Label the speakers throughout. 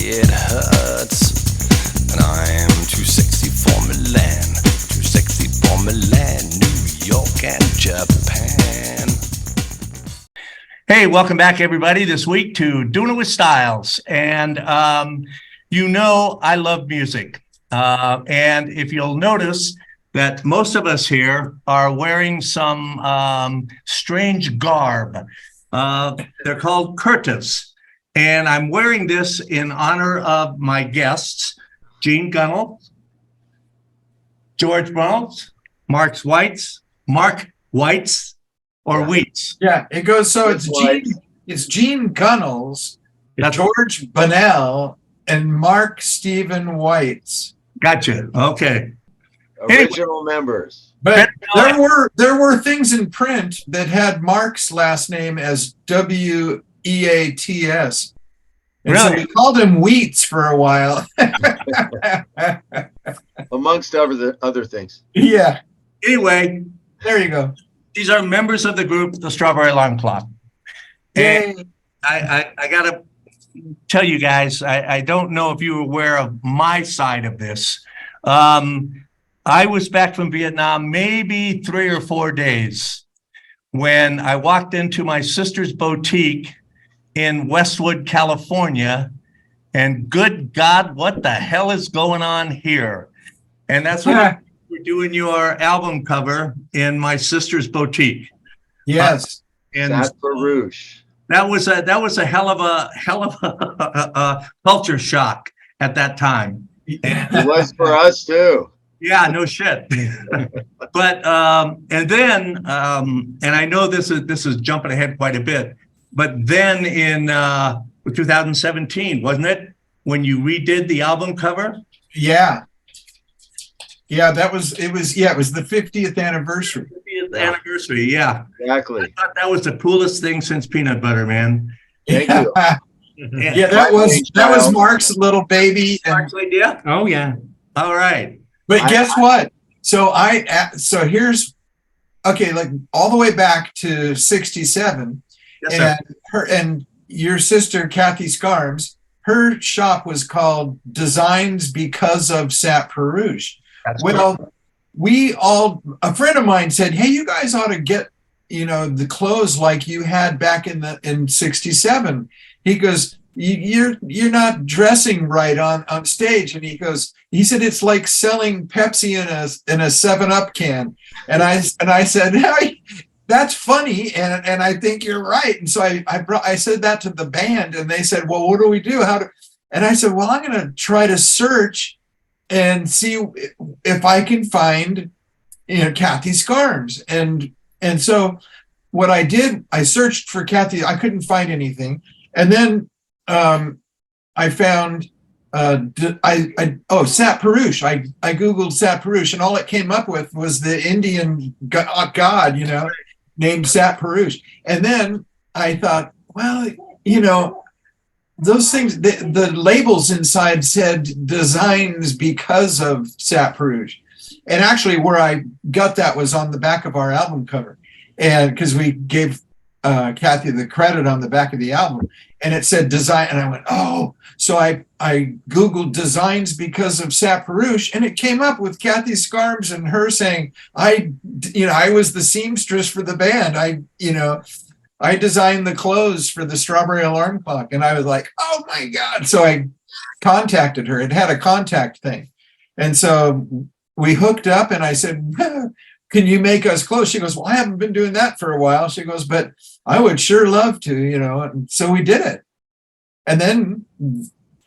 Speaker 1: it hurts. And I'm too sexy for Milan, too sexy for Milan, New York and Japan.
Speaker 2: Hey, welcome back, everybody, this week to Doing It with Styles. And you know I love music. And if you'll notice that most of us here are wearing some strange garb. They're called kurtas. And I'm wearing this in honor of my guests, Gene Gunnell, George Reynolds, Mark Weitz, or Wheats.
Speaker 3: Yeah, it goes so it's Gene Gunnels, George Bunnell, and Mark Stephen Weitz.
Speaker 2: Gotcha. Okay.
Speaker 4: Original members.
Speaker 3: But there were things in print that had Mark's last name as Weats. And
Speaker 2: Really?
Speaker 3: so we called him Wheats for a while.
Speaker 4: Amongst other things.
Speaker 3: Yeah.
Speaker 2: Anyway,
Speaker 3: There you go.
Speaker 2: these are members of the group, the Strawberry Alarm Clock. And I got to tell you guys, I don't know if you're aware of my side of this. I was back from Vietnam maybe 3 or 4 days when I walked into my sister's boutique in Westwood, California, and good God, what the hell is going on here? And that's when we're doing your album cover in my sister's boutique.
Speaker 3: Yes.
Speaker 2: And
Speaker 4: That's Baruch.
Speaker 2: that was a hell of a culture shock at that time.
Speaker 4: It was for us too.
Speaker 2: Yeah, no shit. But and then and I know this is jumping ahead quite a bit, but then in 2017, wasn't it, when you redid the album cover?
Speaker 3: Yeah. Yeah, it was the 50th anniversary.
Speaker 2: 50th anniversary, yeah.
Speaker 4: Exactly.
Speaker 2: I thought that was the coolest thing since peanut butter, man.
Speaker 4: Thank you.
Speaker 3: Yeah, that was Mark's little baby.
Speaker 2: Mark's idea? Oh yeah. All right.
Speaker 3: But guess what? So here's like all the way back to 67.
Speaker 2: Yes, sir.
Speaker 3: And your sister Kathy Scarms, her shop was called Designs Because of Sat Perouge.
Speaker 2: That's
Speaker 3: Well,
Speaker 2: correct.
Speaker 3: a friend of mine said, hey, you guys ought to get, the clothes like you had back in 67. He goes, you're not dressing right on stage. And he said, it's like selling Pepsi in a 7-Up can. And I said, hey, that's funny. And I think you're right. And so I said that to the band, and they said, well, what do we do? And I said, well, I'm going to try to search and see if I can find, Kathy Scarms. And so what I did, I searched for Kathy. I couldn't find anything. And then I found Sat Perouge. I Googled Sat Perouge, and all it came up with was the Indian god, named Sat Perouge. And then I thought, well, those things, the labels inside said Designs Because of Sat Perouge. And actually where I got that was on the back of our album cover. And because we gave Kathy the credit on the back of the album, and it said design. And I went, oh, so I Googled Designs Because of Sat Perouge, and it came up with Kathy Scarms and her saying, I was the seamstress for the band. I designed the clothes for the Strawberry Alarm Clock. And I was like, oh my God. So I contacted her. It had a contact thing. And so we hooked up, and I said, can you make us clothes? She goes, well, I haven't been doing that for a while. She goes, but I would sure love to, And so we did it. And then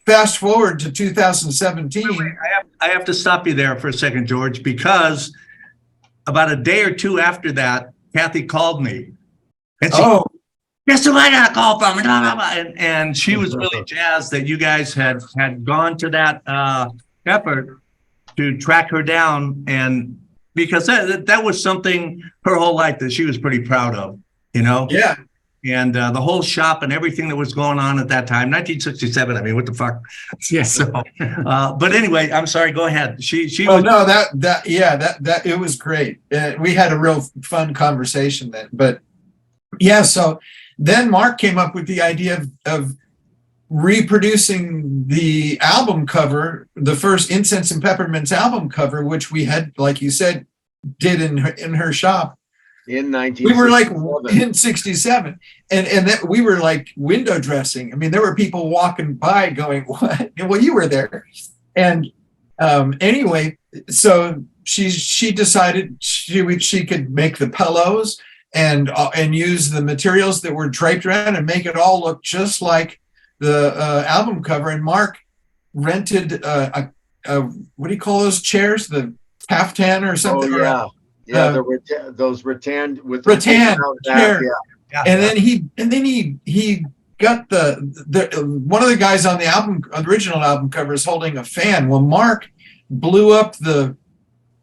Speaker 3: fast forward to 2017.
Speaker 2: I have to stop you there for a second, George, because about a day or two after that, Kathy called me. And she, guess who I got a call from? And she was really jazzed that you guys had gone to that effort to track her down, and because that was something her whole life that she was pretty proud of,
Speaker 3: Yeah.
Speaker 2: And the whole shop and everything that was going on at that time, 1967. I mean, what the fuck? Yeah. So, but anyway, I'm sorry. Go ahead. She
Speaker 3: was. No, that it was great. We had a real fun conversation then. But yeah, so then Mark came up with the idea of reproducing the album cover, the first Incense and Peppermints album cover, which we had, like you said, did in her shop.
Speaker 4: In 1967.
Speaker 3: We were like in 67, and that we were like window dressing. I mean, there were people walking by going, "What?" Well, you were there, and anyway, so she decided she could make the pillows and use the materials that were draped around and make it all look just like the album cover. And Mark rented a what do you call those chairs? The caftan or something?
Speaker 4: Oh, yeah. Yeah, those rattan with
Speaker 3: rattan chair.
Speaker 4: Yeah.
Speaker 3: And then he got the one of the guys on the original album cover is holding a fan. Well, Mark blew up the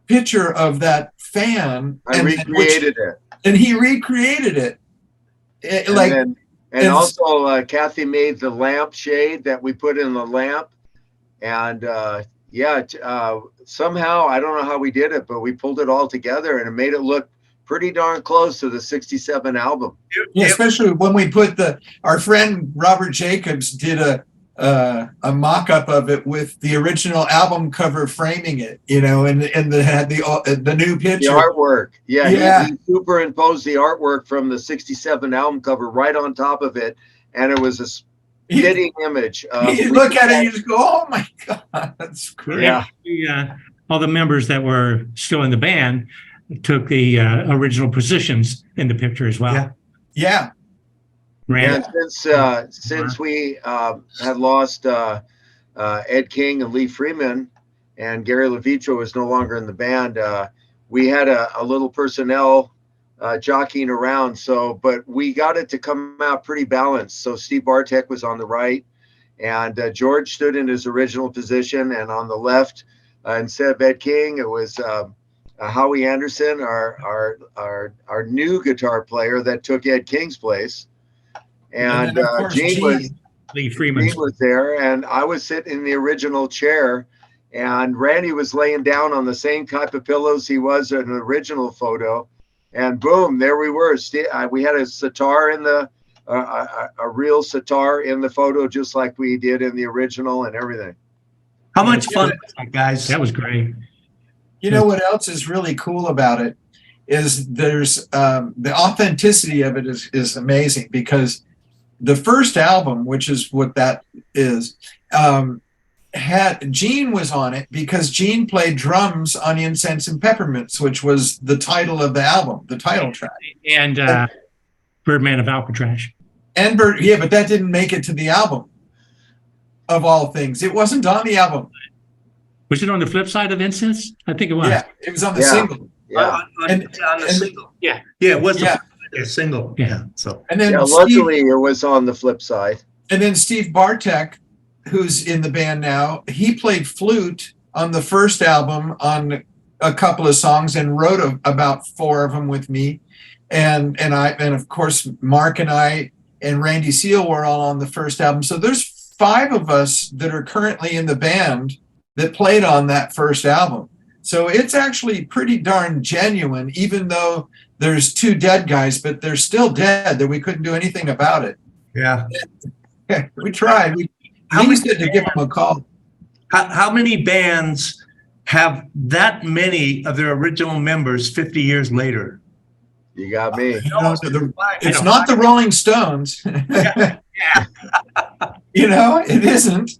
Speaker 3: picture of that fan.
Speaker 4: I recreated it.
Speaker 3: And he recreated it.
Speaker 4: And also Kathy made the lamp shade that we put in the lamp. And somehow, I don't know how we did it, but we pulled it all together and it made it look pretty darn close to the 67 album.
Speaker 3: Yeah, especially when we put our friend Robert Jacobs did a mock-up of it with the original album cover framing it, and had the new picture.
Speaker 4: The artwork.
Speaker 3: Yeah.
Speaker 4: He superimposed the artwork from the 67 album cover right on top of it. And it was a spitting image.
Speaker 3: You look at it and you just go, "Oh my God, that's great."
Speaker 5: Yeah. All the members that were still in the band took the original positions in the picture as well.
Speaker 3: Yeah.
Speaker 4: And since we had lost Ed King and Lee Freeman, and Gary LaVitra was no longer in the band, we had a little personnel jockeying around. But we got it to come out pretty balanced. So Steve Bartek was on the right, and George stood in his original position, and on the left, instead of Ed King, it was Howie Anderson, our new guitar player that took Ed King's place. And Gene was there, and I was sitting in the original chair, and Randy was laying down on the same type of pillows he was in the original photo, and boom, there we were. We had a sitar in a real sitar in the photo, just like we did in the original and everything.
Speaker 2: How much fun was that, guys?
Speaker 5: That was great.
Speaker 3: You know what else is really cool about it is there's the authenticity of it is amazing, because the first album, which is what that is, Gene was on it because Gene played drums on Incense and Peppermints, which was the title of the album, the title track.
Speaker 5: And Birdman of Alcatraz.
Speaker 3: And but that didn't make it to the album, of all things. It wasn't on the album.
Speaker 5: Was it on the flip side of Incense? I think it was.
Speaker 3: Yeah, it was on the single.
Speaker 4: Yeah.
Speaker 2: On the single.
Speaker 5: Yeah.
Speaker 2: Yeah, it was a single. Yeah. So.
Speaker 3: And then
Speaker 4: luckily it was on the flip side.
Speaker 3: And then Steve Bartek, who's in the band now, he played flute on the first album on a couple of songs and wrote about 4 of them with me. And of course Mark and I and Randy Seal were all on the first album. So there's 5 of us that are currently in the band that played on that first album. So it's actually pretty darn genuine, even though there's 2 dead guys, but they're still dead, that we couldn't do anything about it.
Speaker 2: Yeah.
Speaker 3: We tried. We said to give them a call.
Speaker 2: How many bands have that many of their original members 50 years later?
Speaker 4: You got me.
Speaker 3: It's not the Rolling Stones.
Speaker 2: Yeah.
Speaker 3: It isn't.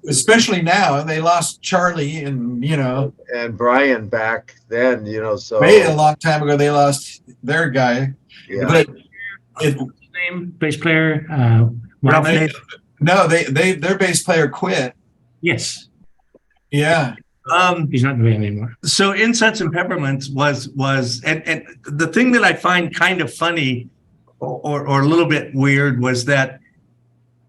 Speaker 3: Especially now, they lost Charlie and
Speaker 4: Brian back then, so
Speaker 3: way a long time ago they lost their guy.
Speaker 4: Yeah.
Speaker 3: But
Speaker 5: name bass player
Speaker 3: no, their bass player quit.
Speaker 5: Yes.
Speaker 3: Yeah.
Speaker 5: He's not in the band anymore.
Speaker 2: So Incense and Peppermints was and the thing that I find kind of funny or a little bit weird was that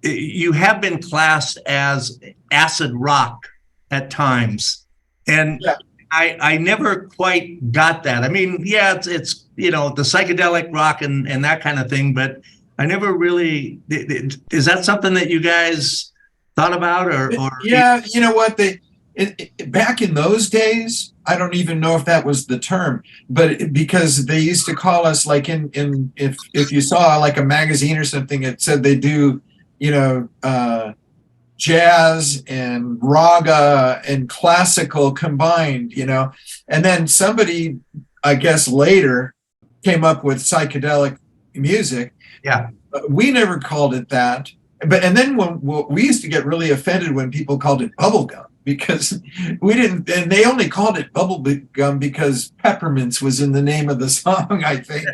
Speaker 2: you have been classed as acid rock at times, and I never quite got that. I mean, it's the psychedelic rock and that kind of thing, but I never really. Is that something that you guys thought about, or?
Speaker 3: Yeah, you know what back in those days, I don't even know if that was the term, but because they used to call us, like if you saw like a magazine or something, it said they do jazz and raga and classical combined, and then somebody, I guess later, came up with psychedelic music.
Speaker 2: Yeah.
Speaker 3: We never called it that. And then we used to get really offended when people called it bubblegum, because we didn't, and they only called it bubblegum because peppermints was in the name of the song, I think,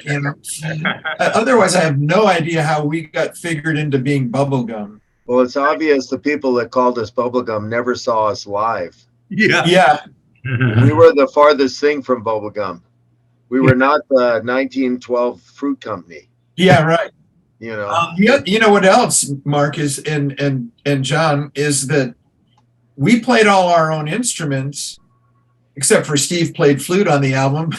Speaker 3: Otherwise, I have no idea how we got figured into being bubblegum.
Speaker 4: Well, it's obvious the people that called us bubblegum never saw us live.
Speaker 3: Yeah.
Speaker 4: We were the farthest thing from bubblegum. We were not the 1912 Fruit Company.
Speaker 3: Yeah, right.
Speaker 4: You know.
Speaker 3: You know what else, Mark, is and John, is that we played all our own instruments, except for Steve played flute on the album.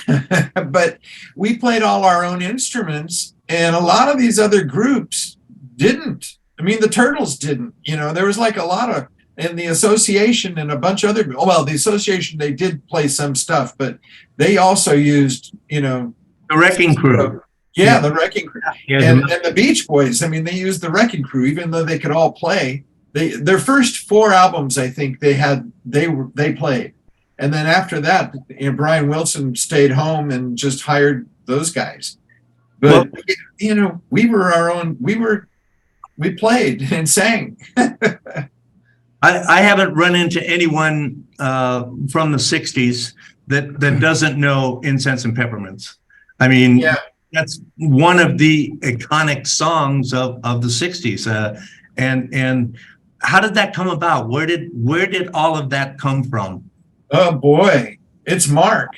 Speaker 3: But we played all our own instruments, and a lot of these other groups didn't. I mean, the Turtles didn't. There was like a lot of, and the Association and a bunch of other. Oh, well, the Association, they did play some stuff, but they also used,
Speaker 2: the Wrecking Crew.
Speaker 3: Yeah, the Wrecking Crew.
Speaker 5: Yeah,
Speaker 3: and the Beach Boys. I mean, they used the Wrecking Crew, even though they could all play. Their first 4 albums, I think they played, and then after that, Brian Wilson stayed home and just hired those guys. But we were our own. We played and sang.
Speaker 2: I haven't run into anyone from the 60s that doesn't know Incense and Peppermints. I mean, that's one of the iconic songs of the 60s. And how did that come about? Where did all of that come from?
Speaker 3: Oh boy, it's Mark.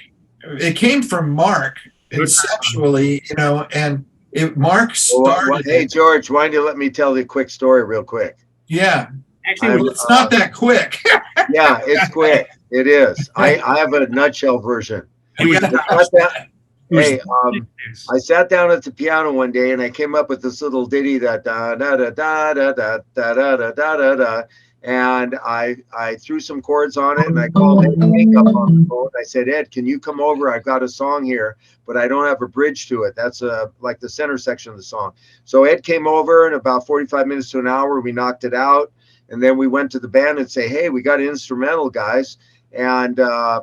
Speaker 3: It came from Mark conceptually, and Mark started.
Speaker 4: Hey, George, why don't you let me tell you a quick story real quick?
Speaker 3: Yeah. Actually, it's not that quick.
Speaker 4: Yeah, it's quick. It is. I have a nutshell version. I sat down at the piano one day and I came up with this little ditty that da da da da da da da da da da da, and I threw some chords on it and I called Ed King up on the phone. I said, Ed, can you come over? I've got a song here, but I don't have a bridge to it. That's like the center section of the song. So Ed came over, and about 45 minutes to an hour, we knocked it out. And then we went to the band and say, hey, we got an instrumental, guys. And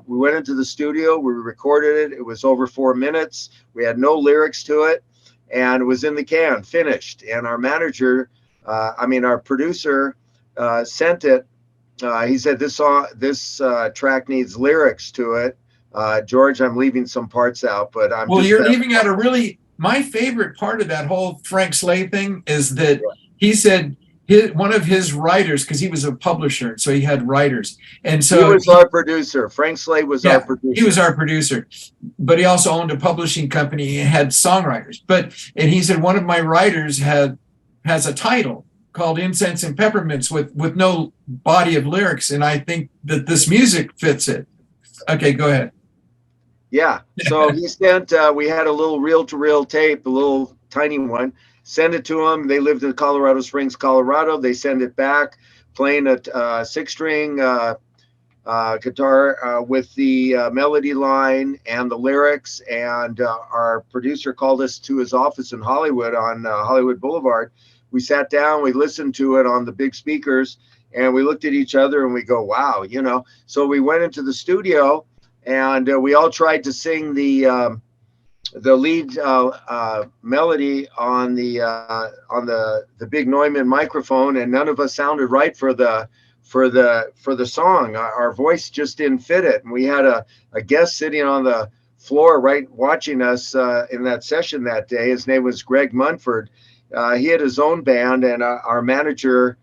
Speaker 4: we went into the studio, we recorded it. It was over 4 minutes. We had no lyrics to it, and it was in the can, finished. And our manager, our producer, sent it. He said, this track needs lyrics to it. George, I'm leaving some parts out, but
Speaker 3: you're leaving out my favorite part of that whole Frank Slade thing is that he said, one of his writers, because he was a publisher, so he had writers, and so
Speaker 4: he was our producer. Frank Slade was our producer.
Speaker 3: He was our producer, but he also owned a publishing company and had songwriters. And he said one of my writers has a title called Incense and Peppermints with no body of lyrics, and I think that this music fits it. Okay, go ahead.
Speaker 4: Yeah. So he sent. We had a little reel-to-reel tape, a little tiny one. Send it to them. They lived in Colorado Springs, Colorado. They send it back, playing a 6-string guitar with the melody line and the lyrics. And our producer called us to his office in Hollywood on Hollywood Boulevard. We sat down, we listened to it on the big speakers, and we looked at each other and we go, wow, So we went into the studio, and we all tried to sing the lead melody on the big Neumann microphone, and none of us sounded right for the song. Our voice just didn't fit it, and we had a guest sitting on the floor right watching us in that session that day. His name was Greg Munford. He had his own band, and our manager,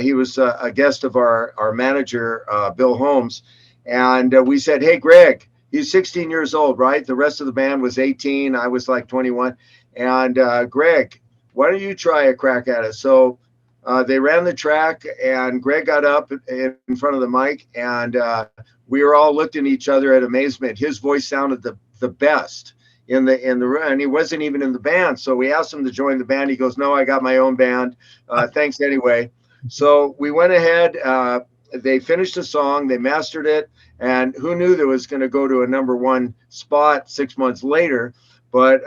Speaker 4: he was a guest of our manager, Bill Holmes, and we said, hey, Greg. He's 16 years old, right? The rest of the band was 18. I was like 21. And Greg, why don't you try a crack at it? So they ran the track, and Greg got up in front of the mic, and we were all looking at each other at amazement. His voice sounded the best in the room, and he wasn't even in the band. So we asked him to join the band. He goes, no, I got my own band. Thanks anyway. So we went ahead. They finished the song. They mastered it. And who knew that was going to go to a #1 spot 6 months later? But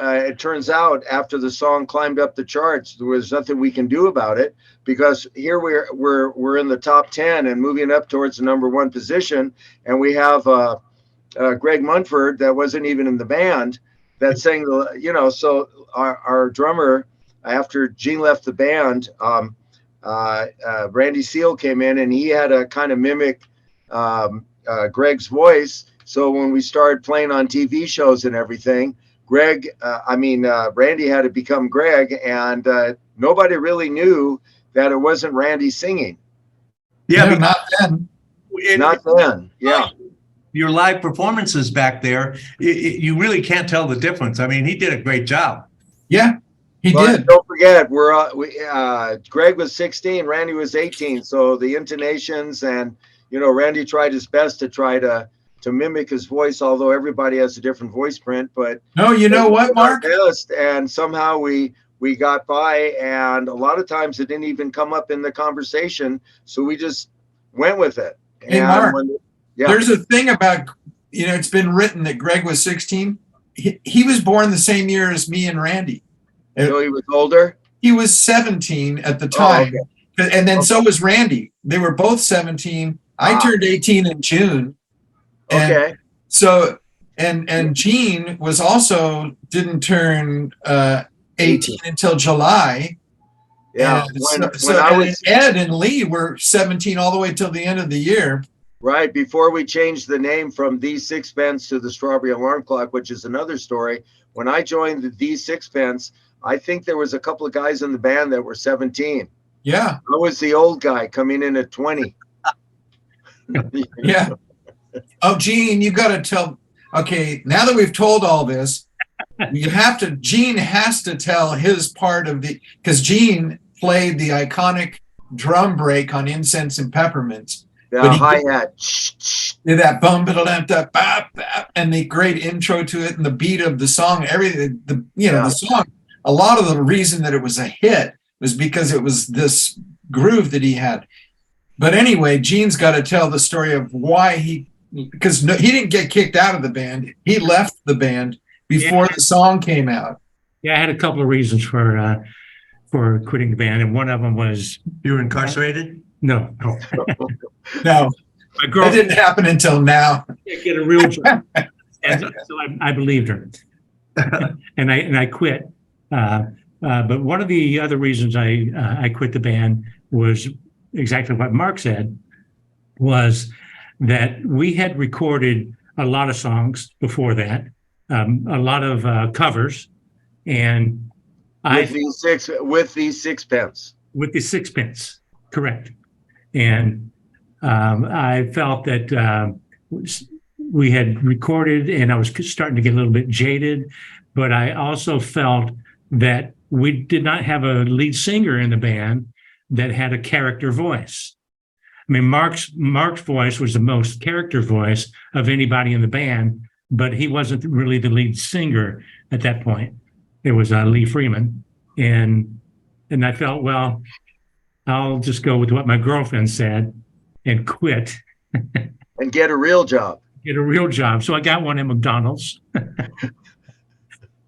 Speaker 4: it turns out after the song climbed up the charts, there was nothing we can do about it, because here we're in the top 10 and moving up towards the #1 position, and we have Greg Munford that wasn't even in the band that sang the, so our drummer, after Gene left the band, Randy Seal came in, and he had to kind of mimic Greg's voice. So when we started playing on TV shows and everything, Randy had to become Greg, and nobody really knew that it wasn't Randy singing.
Speaker 2: Yeah,
Speaker 3: No, not then.
Speaker 4: Not then. Yeah.
Speaker 2: Your live performances back there, you really can't tell the difference. I mean, he did a great job.
Speaker 3: Yeah, he did.
Speaker 4: Don't forget, Greg was 16, Randy was 18. So the intonations and, Randy tried his best to try to mimic his voice, although everybody has a different voice print. But
Speaker 3: no, you know what, Mark?
Speaker 4: And somehow we got by, and a lot of times it didn't even come up in the conversation. So we just went with it.
Speaker 3: Hey,
Speaker 4: and
Speaker 3: Mark, there's a thing about, it's been written that Greg was 16. He was born the same year as me and Randy.
Speaker 4: So he was older?
Speaker 3: He was 17 at the time. Oh, okay. And then so was Randy. They were both 17. I turned 18 in June. And so, and Gene was also didn't turn 18 until July.
Speaker 4: Yeah.
Speaker 3: And Ed and Lee were 17 all the way till the end of the year.
Speaker 4: Right. Before we changed the name from The Sixpence to the Strawberry Alarm Clock, which is another story. When I joined the Sixpence, I think there was a couple of guys in the band that were 17.
Speaker 3: Yeah.
Speaker 4: I was the old guy coming in at 20.
Speaker 3: Yeah. Oh, Gene, you got to tell. Okay, now that we've told all this, Gene has to tell his part of because Gene played the iconic drum break on Incense and Peppermints.
Speaker 4: The hi-hat.
Speaker 3: Did that bum, and the great intro to it and the beat of the song, everything, the song. A lot of the reason that it was a hit was because it was this groove that he had. But anyway, Gene's got to tell the story of why because he didn't get kicked out of the band. He left the band before the song came out.
Speaker 5: Yeah, I had a couple of reasons for quitting the band, and one of them was
Speaker 2: you were incarcerated.
Speaker 5: No.
Speaker 3: No. My girlfriend, that didn't happen until now.
Speaker 5: Get a real job, and so I believed her, and I quit. But one of the other reasons I quit the band was exactly what Mark said, was that we had recorded a lot of songs before that, a lot of covers, and
Speaker 4: with the Sixpence,
Speaker 5: correct. And I felt that we had recorded, and I was starting to get a little bit jaded, but I also felt that we did not have a lead singer in the band that had a character voice. I mean, Mark's voice was the most character voice of anybody in the band, but he wasn't really the lead singer at that point. It was Lee Freeman. And I felt, well, I'll just go with what my girlfriend said and quit.
Speaker 4: And get a real job.
Speaker 5: Get a real job. So I got one at McDonald's,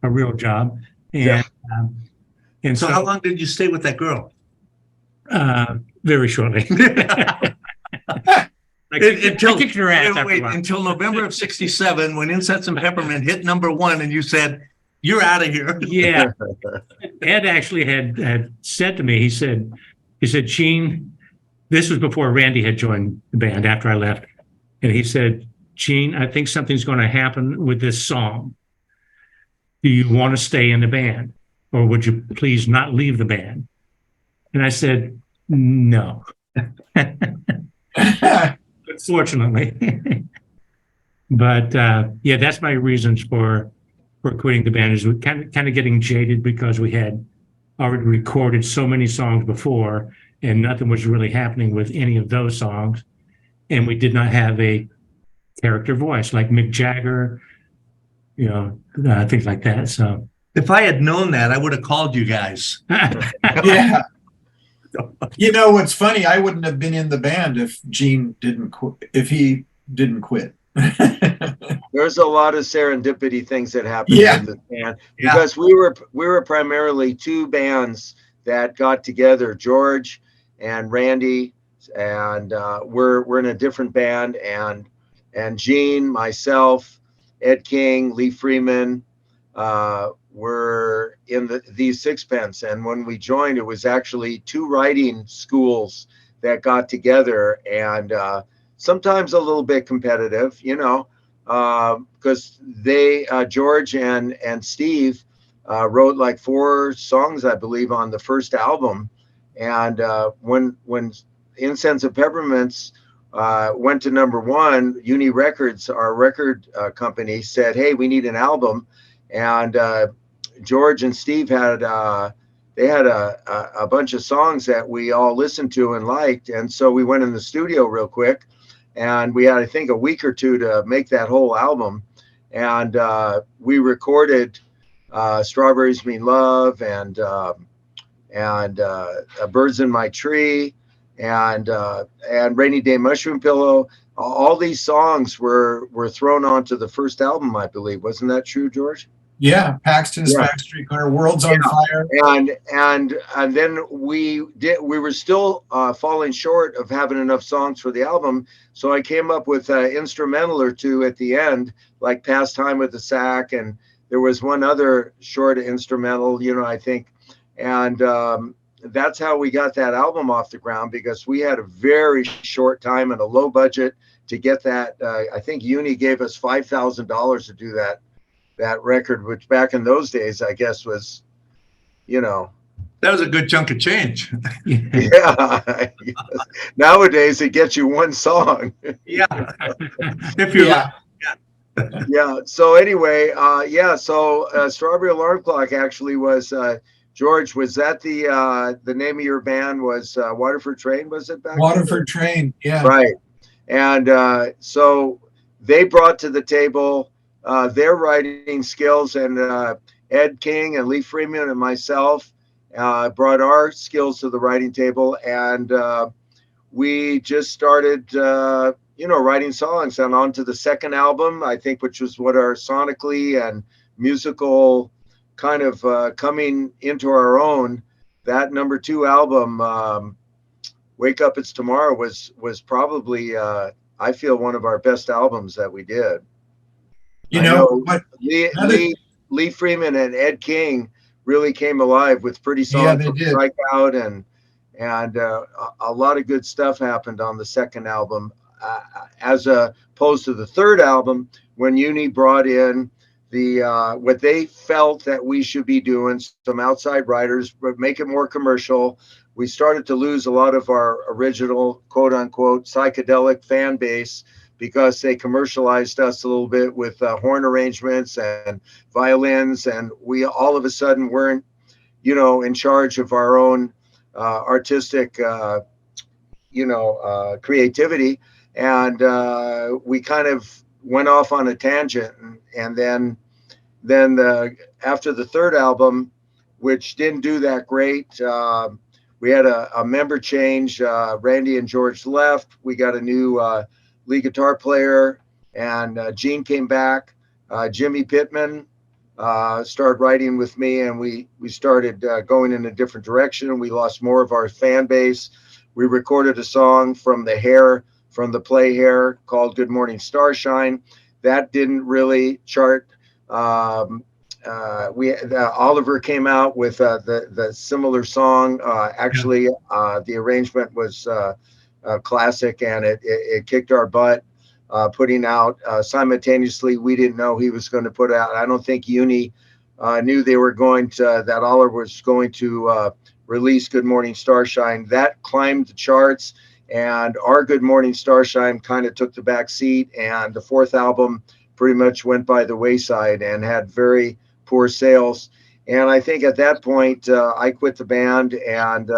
Speaker 5: a real job. And
Speaker 2: so how long did you stay with that girl?
Speaker 5: Very shortly.
Speaker 2: Until November of '67, when Incense and Peppermint hit #1, and you said, "You're out of here."
Speaker 5: Yeah. Ed actually had said to me, he said, Gene, this was before Randy had joined the band after I left, and he said, Gene, I think something's going to happen with this song. Do you want to stay in the band, or would you please not leave the band? And I said, no. Fortunately. But yeah, that's my reasons for quitting the band, is we kind of getting jaded because we had already recorded so many songs before and nothing was really happening with any of those songs. And we did not have a character voice like Mick Jagger, things like that. So
Speaker 2: if I had known that, I would have called you guys.
Speaker 3: Yeah. You know what's funny? I wouldn't have been in the band if Gene didn't quit. If he didn't quit.
Speaker 4: There's a lot of serendipity things that happened
Speaker 3: Yeah.
Speaker 4: in this band
Speaker 2: Yeah.
Speaker 4: because we were primarily two bands that got together, George and Randy, and we're in a different band, and Gene, myself, Ed King, Lee Freeman, were in these sixpence. And when we joined, it was actually two writing schools that got together, and sometimes a little bit competitive, you know, because George and Steve wrote like 4 songs, I believe, on the first album. And when Incense and Peppermints went to #1, Uni Records, our record company, said, "Hey, we need an album." And George and Steve had they had a bunch of songs that we all listened to and liked, and so we went in the studio real quick, and we had, I think, a week or two to make that whole album, and we recorded "Strawberries Mean Love" and "Birds in My Tree" and "Rainy Day Mushroom Pillow." All these songs were thrown onto the first album, I believe. Wasn't that true, George?
Speaker 3: Yeah, Paxton's
Speaker 4: Yeah.
Speaker 3: Backstreet Corner, World's on Fire.
Speaker 4: And then we were still falling short of having enough songs for the album, so I came up with an instrumental or two at the end, like "Pastime with the Sack," and there was one other short instrumental, you know, I think, and that's how we got that album off the ground, because we had a very short time and a low budget to get that. I think Uni gave us $5,000 to do that record, which back in those days, I guess, was, you know,
Speaker 2: That was a good chunk of change.
Speaker 4: yeah. Nowadays, it gets you one song.
Speaker 2: Yeah. If you're
Speaker 3: Yeah.
Speaker 4: Yeah. So anyway, So Strawberry Alarm Clock actually was George. Was that the name of your band? Was Waterford Train? Was it back?
Speaker 3: Waterford Train. Yeah.
Speaker 4: Right. And so they brought to the table their writing skills, and Ed King and Lee Freeman and myself brought our skills to the writing table, and we just started, writing songs. And on to the second album, I think, which was what our sonically and musical kind of coming into our own. That #2 album, "Wake Up It's Tomorrow," was probably I feel one of our best albums that we did.
Speaker 3: You know, but
Speaker 4: Lee Freeman and Ed King really came alive with Pretty Song
Speaker 3: Yeah, they
Speaker 4: from
Speaker 3: did.
Speaker 4: Strikeout, and a lot of good stuff happened on the second album, as opposed to the third album, when Uni brought in the what they felt that we should be doing, some outside writers, but make it more commercial. We started to lose a lot of our original, quote unquote, psychedelic fan base, because they commercialized us a little bit with horn arrangements and violins, and we all of a sudden weren't, in charge of our own artistic, creativity, and we kind of went off on a tangent, and then after the third album, which didn't do that great, we had a member change. Randy and George left. We got a new lead guitar player, and Gene came back. Jimmy Pittman started writing with me, and we started going in a different direction. We lost more of our fan base. We recorded a song from the play Hair, called "Good Morning Starshine." That didn't really chart. Oliver came out with the similar song. Actually, the arrangement was classic, and it kicked our butt. Putting out simultaneously, we didn't know he was going to put out. I don't think Uni knew they were that Oliver was going to release "Good Morning Starshine." That climbed the charts, and our "Good Morning Starshine" kind of took the back seat, and the fourth album pretty much went by the wayside and had very poor sales. And I think at that point, I quit the band, and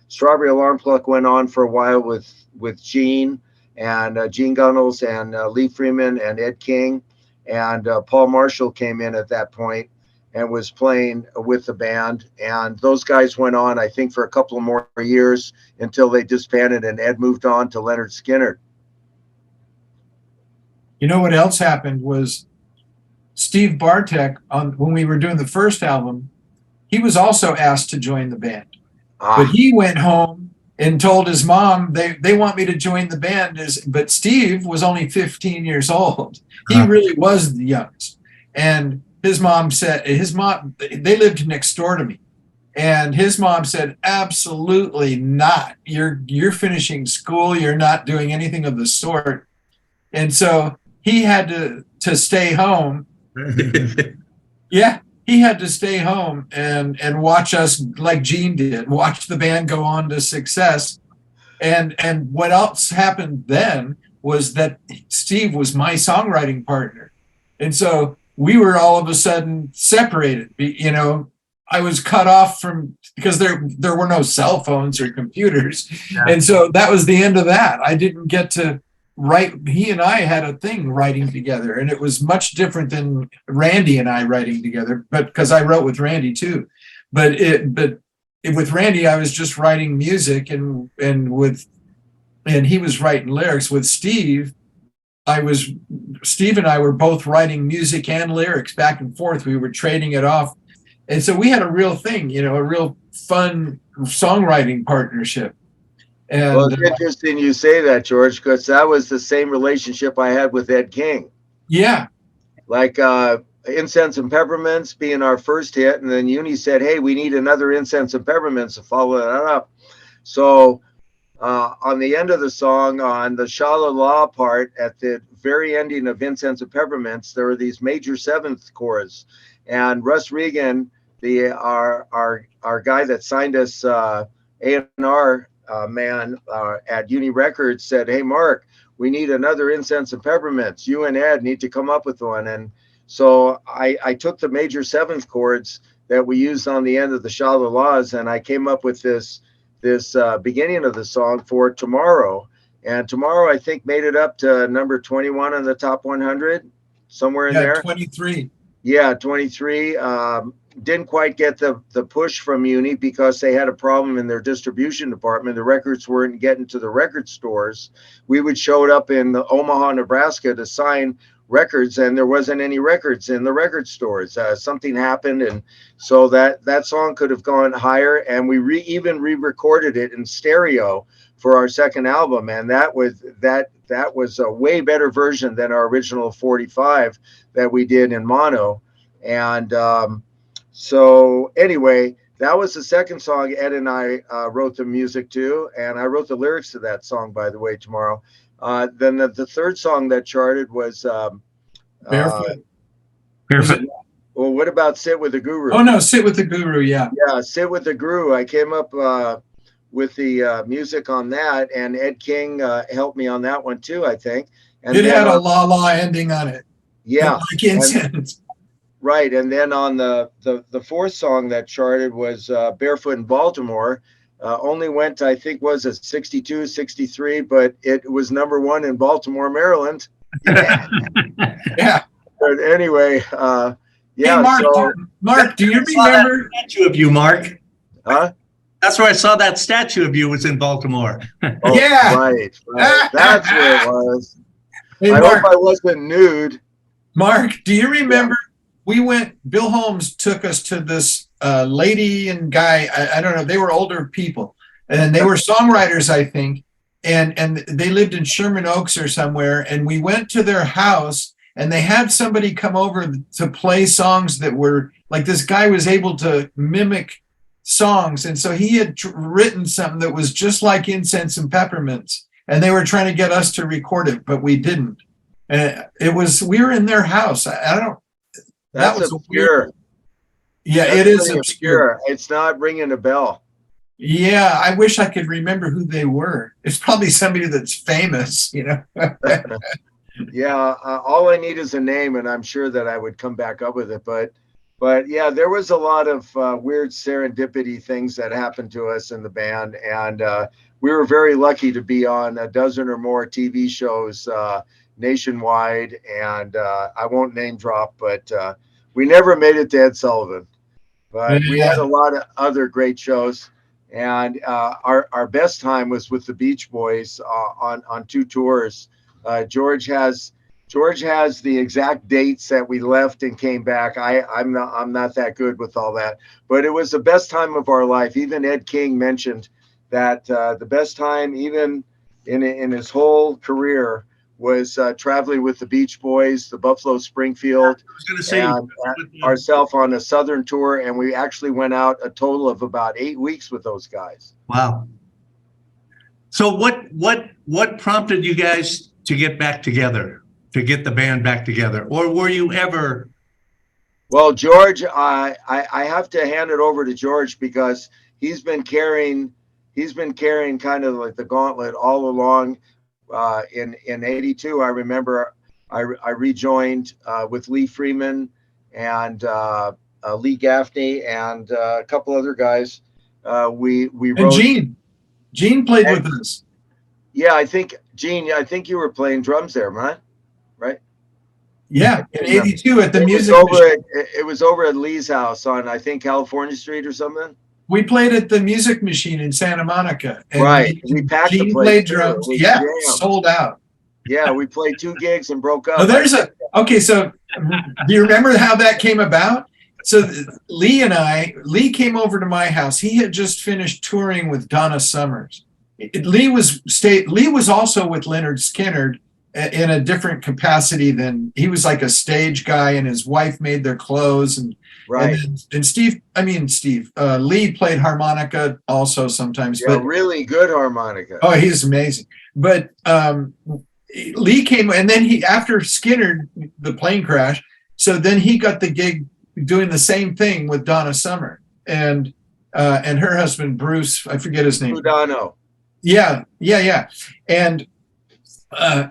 Speaker 4: Strawberry Alarm Clock went on for a while with Gene Gunnels and Lee Freeman and Ed King, and Paul Marshall came in at that point and was playing with the band. And those guys went on, I think, for a couple of more years until they disbanded, and Ed moved on to Leonard Skinner.
Speaker 3: You know what else happened was Steve Bartek, when we were doing the first album, he was also asked to join the band. But he went home and told his mom, they want me to join the band. But Steve was only 15 years old. He really was the youngest. And his mom said, they lived next door to me. And his mom said, absolutely not. You're finishing school. You're not doing anything of the sort. And so he had to stay home. Yeah, he had to stay home and watch us, like Gene did, watch the band go on to success. And what else happened then was that Steve was my songwriting partner. And so we were all of a sudden separated. You know, I was cut off from, because there were no cell phones or computers. Yeah. And so that was the end of that. I didn't get to write. He and I had a thing writing together, and it was much different than Randy and I writing together, but because I wrote with Randy too. But with Randy, I was just writing music, and he was writing lyrics. With Steve, Steve and I were both writing music and lyrics back and forth. We were trading it off. And so we had a real thing, you know, a real fun songwriting partnership. And,
Speaker 4: well, it's interesting you say that, George, because that was the same relationship I had with Ed King.
Speaker 3: Yeah.
Speaker 4: Like Incense and Peppermints being our first hit. And then Uni said, hey, we need another Incense and Peppermints to follow that up. So on the end of the song, on the Sha-La-La part, at the very ending of Incense and Peppermints, there were these major seventh chords. And Russ Regan, our guy that signed us A&R man at Uni Records, said, hey, Mark, we need another Incense and Peppermints. You and Ed need to come up with one. And so I took the major seventh chords that we used on the end of the Sha-La-Las, and I came up with this beginning of the song for Tomorrow. And Tomorrow, I think, made it up to number 21 on the top 100, somewhere in there.
Speaker 3: 23.
Speaker 4: Yeah, 23. Didn't quite get the push from Uni because they had a problem in their distribution department. The records weren't getting to the record stores. We would show up in Omaha, Nebraska to sign records, and there wasn't any records in the record stores. Something happened, and so that song could have gone higher, and we even re-recorded it in stereo for our second album, and that was a way better version than our original 45 that we did in mono. And so anyway, that was the second song Ed and I wrote the music to, and I wrote the lyrics to that song, by the way, Tomorrow. Then the third song that charted was
Speaker 3: Barefoot.
Speaker 4: Well, what about Sit with the Guru?
Speaker 3: Oh no, Sit with the Guru, yeah.
Speaker 4: Yeah, Sit with the Guru. I came up with the music on that, and Ed King helped me on that one too, I think. And
Speaker 3: it had a la la ending on it.
Speaker 4: Yeah.
Speaker 3: Like Incense.
Speaker 4: Right, and then on the fourth song that charted was Barefoot in Baltimore. Only went, I think, was a 62, 63, but it was number one in Baltimore, Maryland.
Speaker 3: Yeah.
Speaker 4: But anyway, yeah.
Speaker 3: Hey, Mark,
Speaker 4: so,
Speaker 3: Mark, do you remember?
Speaker 2: Statue of you, Mark.
Speaker 4: Huh?
Speaker 2: That's where I saw that statue of you was in Baltimore.
Speaker 4: Oh,
Speaker 3: yeah.
Speaker 4: Right. That's where it was.
Speaker 3: Hey,
Speaker 4: I
Speaker 3: Mark,
Speaker 4: hope I wasn't nude.
Speaker 3: Mark, do you remember? Bill Holmes took us to this lady and guy, I don't know, they were older people, and they were songwriters, I think, and they lived in Sherman Oaks or somewhere, and we went to their house, and they had somebody come over to play songs that were, like, this guy was able to mimic songs, and so he had written something that was just like Incense and Peppermints, and they were trying to get us to record it, but we didn't. We were in their house. I don't.
Speaker 4: That's
Speaker 3: that was
Speaker 4: obscure.
Speaker 3: Yeah,
Speaker 4: That's
Speaker 3: it is
Speaker 4: really
Speaker 3: obscure.
Speaker 4: It's not ringing a bell.
Speaker 3: Yeah, I wish I could remember who they were. It's probably somebody that's famous, you know.
Speaker 4: Yeah, all I need is a name, and I'm sure that I would come back up with it. But yeah, there was a lot of weird serendipity things that happened to us in the band, and we were very lucky to be on a dozen or more TV shows nationwide, and I won't name drop, but we never made it to Ed Sullivan. But we had a lot of other great shows, and our best time was with the Beach Boys on two tours. George has George has the exact dates that we left and came back. I'm not that good with all that, but it was the best time of our life. Even Ed King mentioned that the best time, even in his whole career, was traveling with the Beach Boys, the Buffalo Springfield,
Speaker 2: I was going to say,
Speaker 4: and ourselves on a Southern tour, and we actually went out a total of about 8 weeks with those guys.
Speaker 2: wow. So what prompted you guys to get back together, to get the band back together, or were you ever?
Speaker 4: Well, George, I have to hand it over to George because he's been carrying kind of like the gauntlet all along. In '82, I remember I rejoined with Lee Freeman and Lee Gaffney and a couple other guys. We wrote.
Speaker 3: Gene played with us.
Speaker 4: Yeah, I think Gene. I think you were playing drums there, man. Right?
Speaker 3: Yeah, in '82 at the music.
Speaker 4: It was over at Lee's house on, I think, California Street or something.
Speaker 3: We played at the Music Machine in Santa Monica. And
Speaker 4: right. We packed the place.
Speaker 3: Played drums. Yeah, sold out.
Speaker 4: Yeah, we played 2 gigs and broke up.
Speaker 3: Okay, so do you remember how that came about? So Lee came over to my house. He had just finished touring with Donna Summers. Lee was also with Leonard Skinner in a different capacity than he was, like a stage guy, and his wife made their clothes, and
Speaker 4: right.
Speaker 3: And Lee played harmonica also sometimes.
Speaker 4: Yeah, but really good harmonica.
Speaker 3: Oh, he's amazing. But Lee came, and then after Skinner, the plane crash, so then he got the gig doing the same thing with Donna Summer and her husband Bruce, I forget his name.
Speaker 4: Udano.
Speaker 3: Yeah. And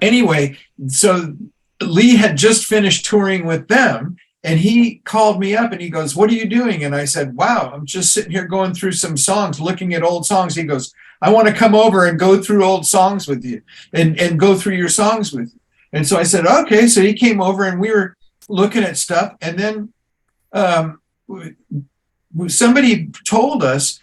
Speaker 3: anyway, so Lee had just finished touring with them, and he called me up and he goes, "What are you doing?" And I said, "Wow, I'm just sitting here going through some songs, looking at old songs." He goes, "I want to come over and go through old songs with you and go through your songs with you." And so I said, "Okay." So he came over and we were looking at stuff, and then somebody told us,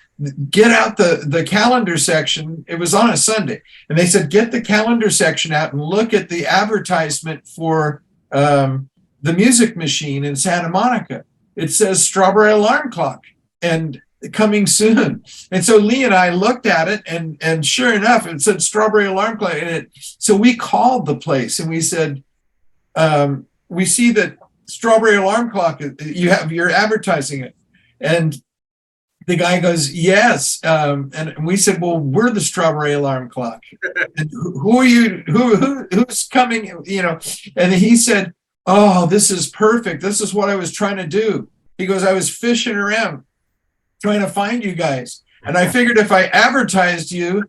Speaker 3: get out the calendar section. It was on a Sunday, and they said, get the calendar section out and look at the advertisement for the Music Machine in Santa Monica. It says Strawberry Alarm Clock and coming soon. And so Lee and I looked at it, and sure enough, it said Strawberry Alarm Clock. So we called the place and we said, we see that Strawberry Alarm Clock, you're advertising it. And the guy goes, yes. And we said, well, we're the Strawberry Alarm Clock. And who are you? Who's coming? And he said, oh, this is perfect. This is what I was trying to do. He goes, I was fishing around trying to find you guys. And I figured if I advertised you,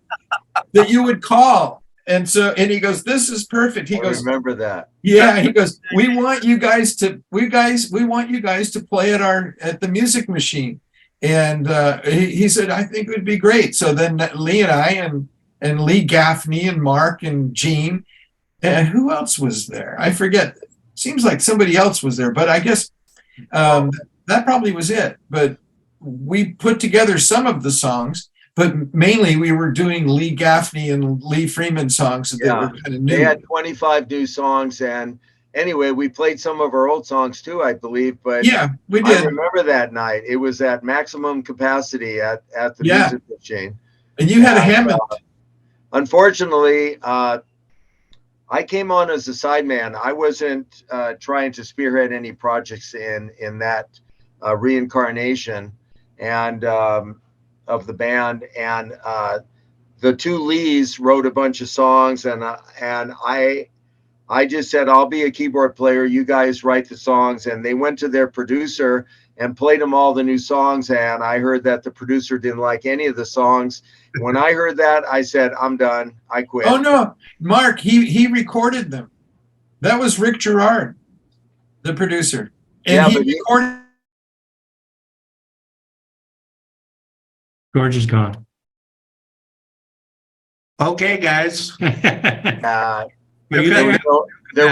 Speaker 3: that you would call. And he goes, this is perfect. He goes,
Speaker 4: remember that.
Speaker 3: Yeah. He goes, we want you guys to play at the Music Machine. And he said, I think it would be great. So then Lee and I and Lee Gaffney and Mark and Gene, and who else was there? I forget. Seems like somebody else was there, but I guess that probably was it. But we put together some of the songs, but mainly we were doing Lee Gaffney and Lee Freeman songs that were kind of new.
Speaker 4: They had 25 new songs, and anyway, we played some of our old songs too, I believe. But
Speaker 3: yeah, we did.
Speaker 4: I remember that night. It was at maximum capacity at the Music Machine.
Speaker 3: And you had a Hammond.
Speaker 4: Unfortunately, I came on as a sideman. I wasn't trying to spearhead any projects in that reincarnation and of the band. And the 2 Lees wrote a bunch of songs, and I just said, I'll be a keyboard player. You guys write the songs. And they went to their producer and played them all the new songs. And I heard that the producer didn't like any of the songs. When I heard that, I said, I'm done. I quit.
Speaker 3: Oh, no, Mark, he recorded them. That was Rick Gerard, the producer. And he recorded.
Speaker 5: George is gone.
Speaker 2: Okay, guys.
Speaker 4: There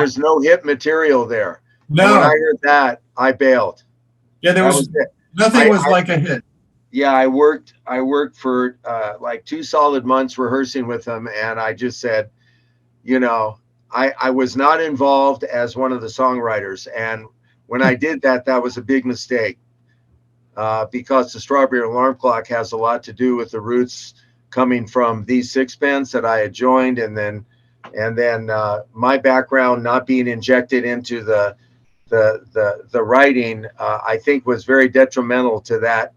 Speaker 4: was no hit material there.
Speaker 3: No.
Speaker 4: And when I heard that, I bailed.
Speaker 3: Yeah, nothing was like a hit.
Speaker 4: Yeah, I worked for like 2 solid months rehearsing with them, and I just said, I was not involved as one of the songwriters. And when I did that, that was a big mistake because the Strawberry Alarm Clock has a lot to do with the roots coming from these six bands that I had joined. And then my background not being injected into the writing, I think was very detrimental to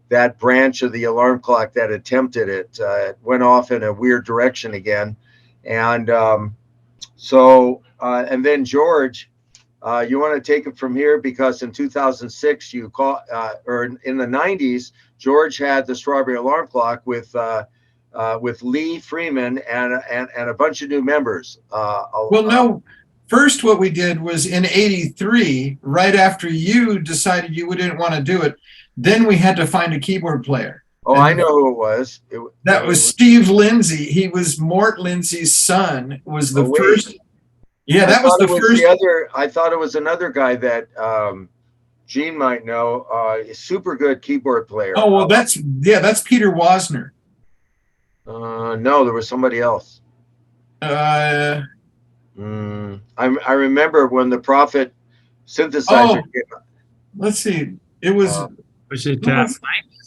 Speaker 4: that branch of the alarm clock that attempted it. It went off in a weird direction again. And and then George, you want to take it from here, because in 2006 or in the 90s, George had the Strawberry Alarm Clock with Lee Freeman and a bunch of new members.
Speaker 3: No. First, what we did was in '83, right after you decided you didn't want to do it, then we had to find a keyboard player.
Speaker 4: Oh, and I know who it was.
Speaker 3: That was Steve Lindsay. He was Mort Lindsay's son. Was the first. Yeah, that was the first.
Speaker 4: I thought it was another guy that Gene might know. A super good keyboard player.
Speaker 3: Oh well, that's Peter Wasner.
Speaker 4: No, there was somebody else. I remember when the Prophet synthesizer came out.
Speaker 3: Let's see. It was.
Speaker 5: Was it Mike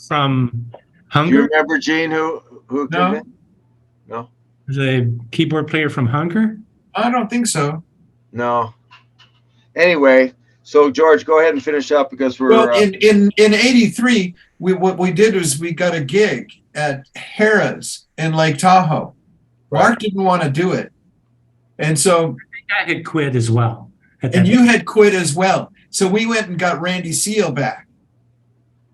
Speaker 5: from Hunger?
Speaker 4: Do you remember, Gene, who came in? No.
Speaker 5: Was a keyboard player from Hunger?
Speaker 3: I don't think so.
Speaker 4: No. Anyway, so George, go ahead and finish up, because we're
Speaker 3: in '83. What we did was we got a gig at Harrah's in Lake Tahoe. Right. Mark didn't want to do it, and so
Speaker 5: I had quit as well.
Speaker 3: And you had quit as well. So we went and got Randy Seal back.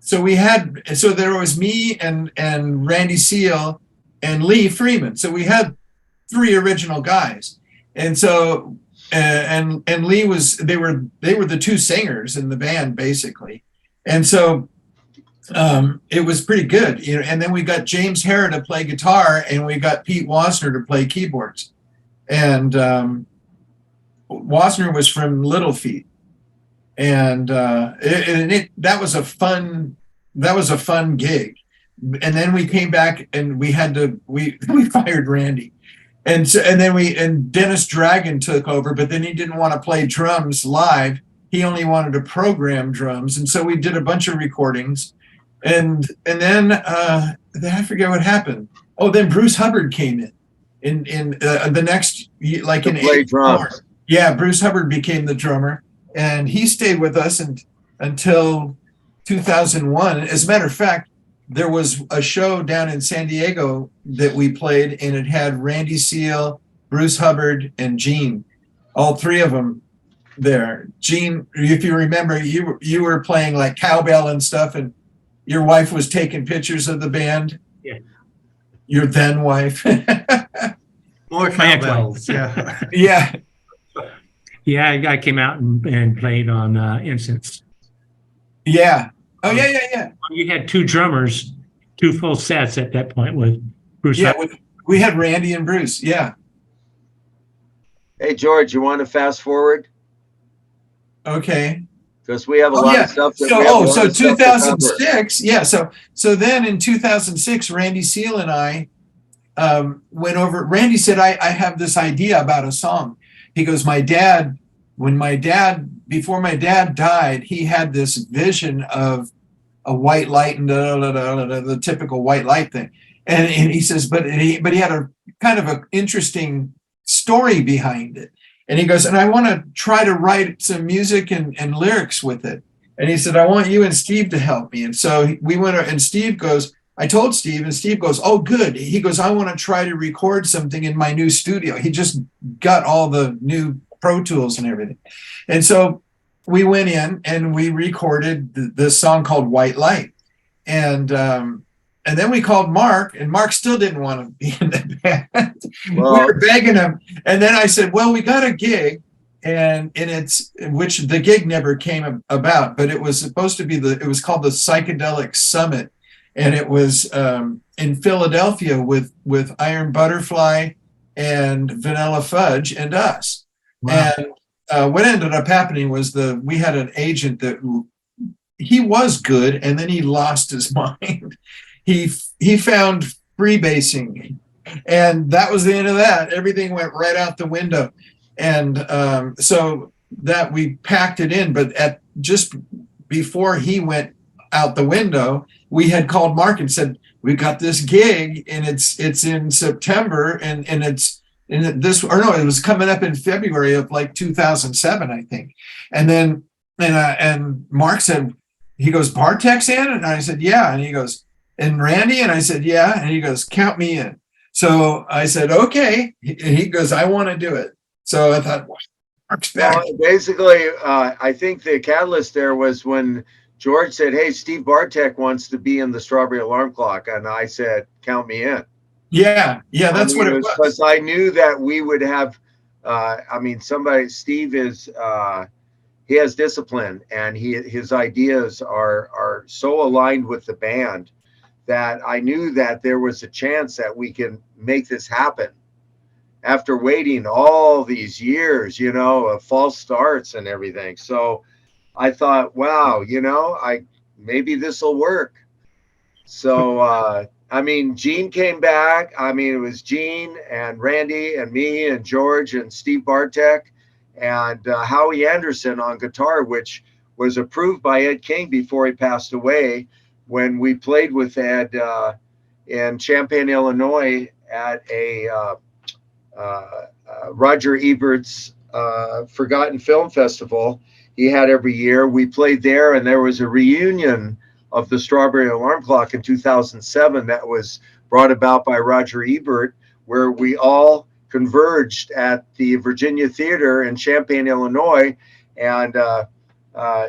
Speaker 3: So there was me and Randy Seal and Lee Freeman. So we had three original guys. And so and Lee they were the two singers in the band, basically. And so it was pretty good, you know. And then we got James Harrah to play guitar, and we got Pete Wasner to play keyboards. And Wasner was from Little Feat. And that was a fun gig. And then we came back and we fired Randy. And then Dennis Dragon took over, but then he didn't want to play drums live. He only wanted to program drums. And so we did a bunch of recordings. And then I forget what happened. Oh, then Bruce Hubbard came in the next, like in
Speaker 4: play drums.
Speaker 3: Yeah, Bruce Hubbard became the drummer. And he stayed with us until 2001. As a matter of fact, there was a show down in San Diego that we played, and it had Randy Seal, Bruce Hubbard, and Gene, all three of them there. Gene, if you remember, you were playing like cowbell and stuff, and your wife was taking pictures of the band.
Speaker 5: Yeah.
Speaker 3: Your then wife.
Speaker 2: More cowbells. Yeah.
Speaker 3: Yeah.
Speaker 5: Yeah, I came out and played on Incense.
Speaker 3: Yeah. Oh, yeah.
Speaker 5: You had two drummers, two full sets at that point with Bruce.
Speaker 3: Yeah, we had Randy and Bruce. Yeah.
Speaker 4: Hey, George, you want to fast forward?
Speaker 3: Okay.
Speaker 4: Because we have a lot of stuff.
Speaker 3: So 2006. Yeah. So then in 2006, Randy Seal and I went over. Randy said, I have this idea about a song. He goes, before my dad died, he had this vision of a white light and the typical white light thing. And he says, but he had a kind of an interesting story behind it. And he goes, and I want to try to write some music and lyrics with it. And he said, I want you and Steve to help me. And so we went, and Steve goes, I told Steve, and Steve goes, oh, good. He goes, I want to try to record something in my new studio. He just got all the new Pro Tools and everything. And so we went in and we recorded this song called White Light. And then we called Mark, and Mark still didn't want to be in the band. Well, we were begging him. And then I said, well, we got a gig, which the gig never came about, but it was supposed to be it was called the Psychedelic Summit. And it was in Philadelphia with Iron Butterfly and Vanilla Fudge and us. Wow. And what ended up happening was we had an agent that he was good, and then he lost his mind. He found freebasing And that was the end of that. Everything went right out the window. And so that we packed it in, but at just before he went out the window, we had called Mark and said, we got this gig and it's in September and it's in this, or no, it was coming up in February of like 2007, I think. And then, and Mark said, he goes, Bartek's in? And I said, yeah. And he goes, and Randy? And I said, yeah. And he goes, count me in. So I said, okay. He goes, I want to do it. So I thought, well, Mark's back.
Speaker 4: Well, basically, I think the catalyst there was when George said, hey, Steve Bartek wants to be in the Strawberry Alarm Clock. And I said, count me in.
Speaker 3: Yeah, that's what it was.
Speaker 4: Because I knew that we would have, Steve is, he has discipline, and his ideas are so aligned with the band that I knew that there was a chance that we can make this happen after waiting all these years, of false starts and everything. So I thought, wow, maybe this will work. So, Gene came back. It was Gene and Randy and me and George and Steve Bartek and Howie Anderson on guitar, which was approved by Ed King before he passed away when we played with Ed in Champaign, Illinois at a Roger Ebert's Forgotten Film Festival he had every year. We played there, and there was a reunion of the Strawberry Alarm Clock in 2007 that was brought about by Roger Ebert, where we all converged at the Virginia Theater in Champaign, Illinois. And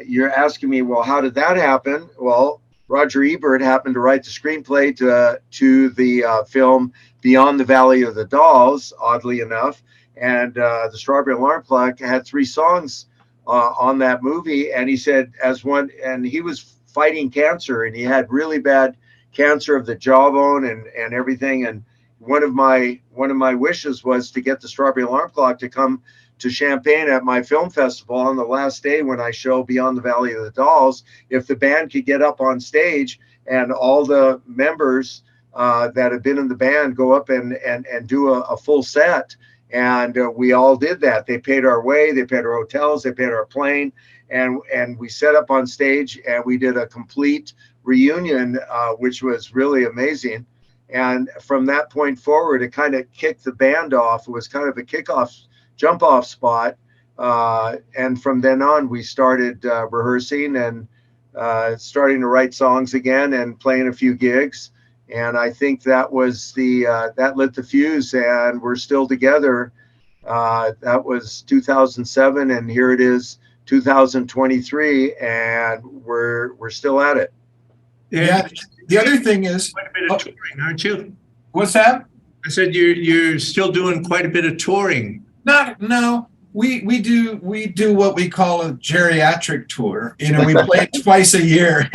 Speaker 4: you're asking me, well, how did that happen? Well, Roger Ebert happened to write the screenplay to the film Beyond the Valley of the Dolls, oddly enough. And the Strawberry Alarm Clock had 3 songs on that movie. And he said, and he was fighting cancer, and he had really bad cancer of the jawbone and everything. And one of my wishes was to get the Strawberry Alarm Clock to come to Champaign at my film festival on the last day when I show Beyond the Valley of the Dolls. If the band could get up on stage and all the members that have been in the band go up and do a full set. And we all did that. They paid our way, they paid our hotels, they paid our plane. And we set up on stage and we did a complete reunion, which was really amazing. And from that point forward, it kind of kicked the band off. It was kind of a kickoff, jump off spot. And from then on, we started rehearsing and starting to write songs again and playing a few gigs. And I think that was that lit the fuse, and we're still together. That was 2007, and here it is, 2023, and we're still at it.
Speaker 3: Yeah. The other thing is,
Speaker 2: quite a bit of touring, aren't you?
Speaker 3: What's that?
Speaker 2: I said you're still doing quite a bit of touring.
Speaker 3: No. We do what we call a geriatric tour. We play twice a year.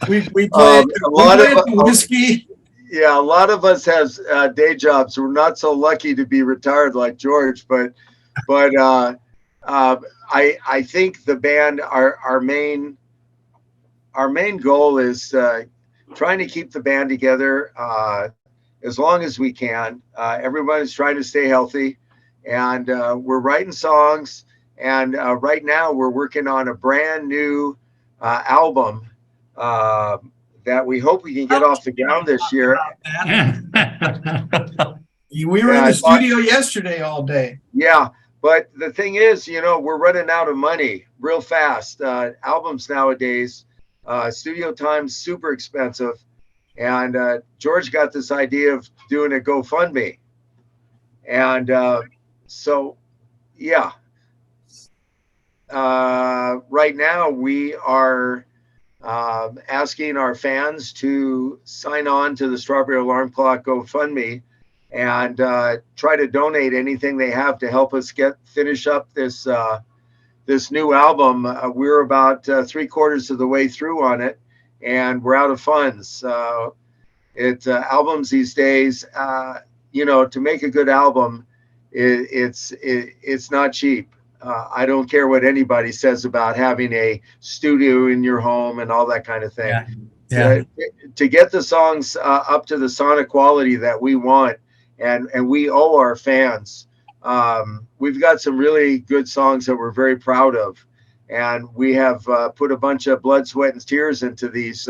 Speaker 3: we play whiskey.
Speaker 4: Yeah, a lot of us have day jobs. We're not so lucky to be retired like George, but I think the band, our main goal is trying to keep the band together as long as we can. Everybody's trying to stay healthy, and we're writing songs. And right now we're working on a brand new album that we hope we can get off the ground this year.
Speaker 3: We were in the studio yesterday all day.
Speaker 4: Yeah. But the thing is, we're running out of money real fast. Albums nowadays, studio time's super expensive. And George got this idea of doing a GoFundMe. And so, yeah. Right now, we are asking our fans to sign on to the Strawberry Alarm Clock GoFundMe and try to donate anything they have to help us finish up this new album. We're about 3/4 of the way through on it, and we're out of funds. Albums these days, to make a good album, it's not cheap. I don't care what anybody says about having a studio in your home and all that kind of thing. to get the songs up to the sonic quality that we want, and we owe our fans. We've got some really good songs that we're very proud of, and we have put a bunch of blood, sweat, and tears into these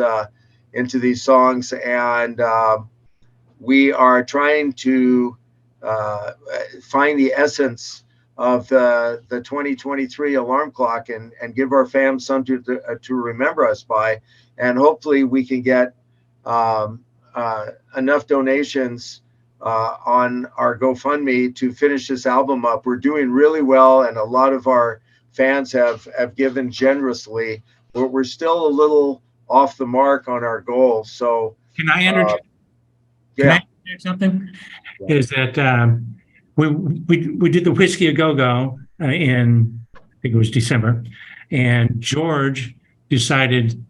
Speaker 4: songs, and we are trying to find the essence of the 2023 alarm clock and give our fans something to remember us by, and hopefully we can get enough donations on our GoFundMe to finish this album up. We're doing really well, and a lot of our fans have given generously, but we're still a little off the mark on our goal. So
Speaker 5: can I interject? Can I interject something? Yeah. Is that we did the Whiskey A Go Go in, I think it was December, and George decided,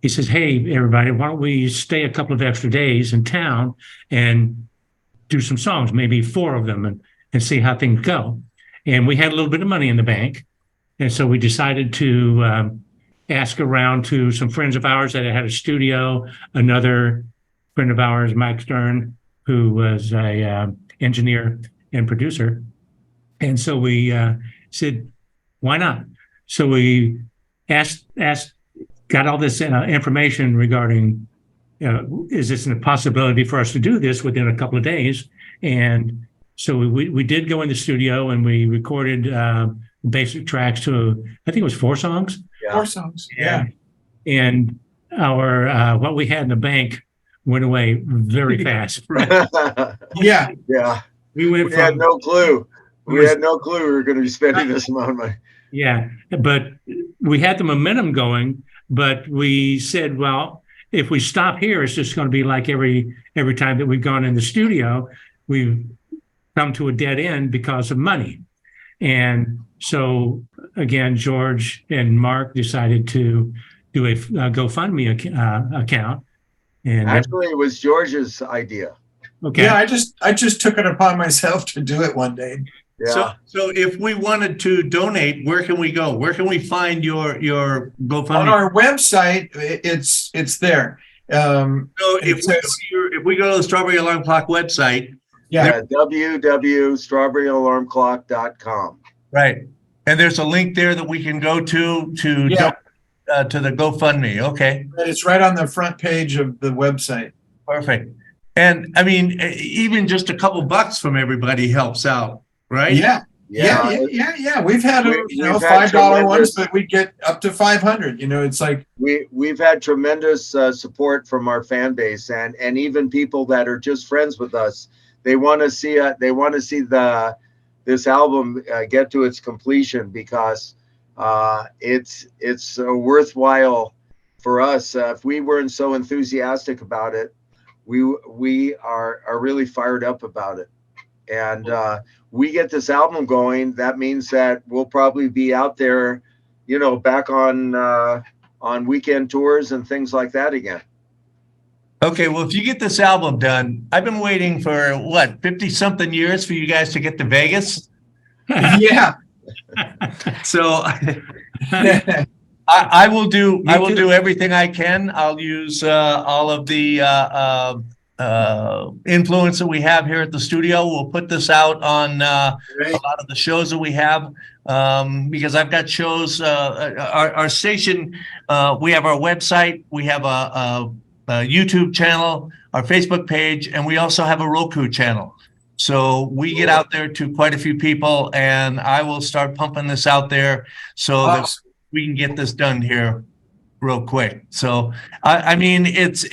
Speaker 5: he says, "Hey everybody, why don't we stay a couple of extra days in town and do some songs, maybe 4 of them, and see how things go." And we had a little bit of money in the bank, and so we decided to ask around to some friends of ours that had a studio. Another friend of ours, Mike Stern, who was a engineer and producer. And so we said, why not? So we got all this information regarding, is this a possibility for us to do this within a couple of days? And so we did go in the studio and we recorded basic tracks to, I think it was 4 songs.
Speaker 3: Yeah. 4 songs. Yeah.
Speaker 5: And our what we had in the bank went away very fast.
Speaker 3: Yeah.
Speaker 4: Yeah.
Speaker 5: We
Speaker 4: had no clue. We had no clue we were going to be spending this amount of money.
Speaker 5: Yeah, but we had the momentum going, but we said, well, if we stop here, it's just going to be like every time that we've gone in the studio, we've come to a dead end because of money. And so again, George and Mark decided to do a GoFundMe account. And
Speaker 4: actually, it was George's idea.
Speaker 5: Okay.
Speaker 3: Yeah, I just took it upon myself to do it one day.
Speaker 4: Yeah.
Speaker 2: So if we wanted to donate, where can we go? Where can we find your GoFundMe?
Speaker 3: On our website, it's there.
Speaker 2: So if we go to the Strawberry Alarm Clock website,
Speaker 4: www.strawberryalarmclock.com.
Speaker 2: Right, and there's a link there that we can go to the GoFundMe. Okay,
Speaker 3: and it's right on the front page of the website.
Speaker 2: Perfect. And I mean, even just a couple bucks from everybody helps out, right?
Speaker 3: Yeah. We've had $5 ones, but we get up to 500. It's like
Speaker 4: we've had tremendous support from our fan base, and even people that are just friends with us. They want to see this album get to its completion, because it's worthwhile for us. If we weren't so enthusiastic about it, we are really fired up about it, and we get this album going. That means that we'll probably be out there, back on weekend tours and things like that again.
Speaker 2: Okay, well, if you get this album done, I've been waiting for 50-something years for you guys to get to Vegas.
Speaker 3: Yeah.
Speaker 2: So I will do everything I can. I'll use all of the influence that we have here at the studio. We'll put this out on a lot of the shows that we have, because I've got shows. Our station, we have our website, we have a YouTube channel, our Facebook page, and we also have a Roku channel. So we get out there to quite a few people, and I will start pumping this out there so that we can get this done here real quick. So I mean, it's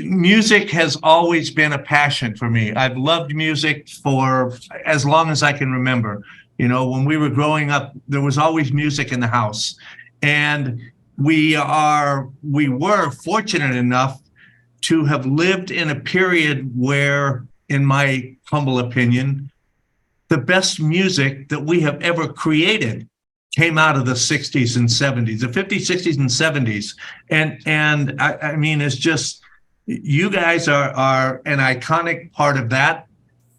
Speaker 2: music has always been a passion for me. I've loved music for as long as I can remember. When we were growing up, there was always music in the house, and we were fortunate enough to have lived in a period where, in my humble opinion, the best music that we have ever created came out of the 60s and 70s, the 50s, 60s, and 70s. And I mean, it's just, you guys are an iconic part of that.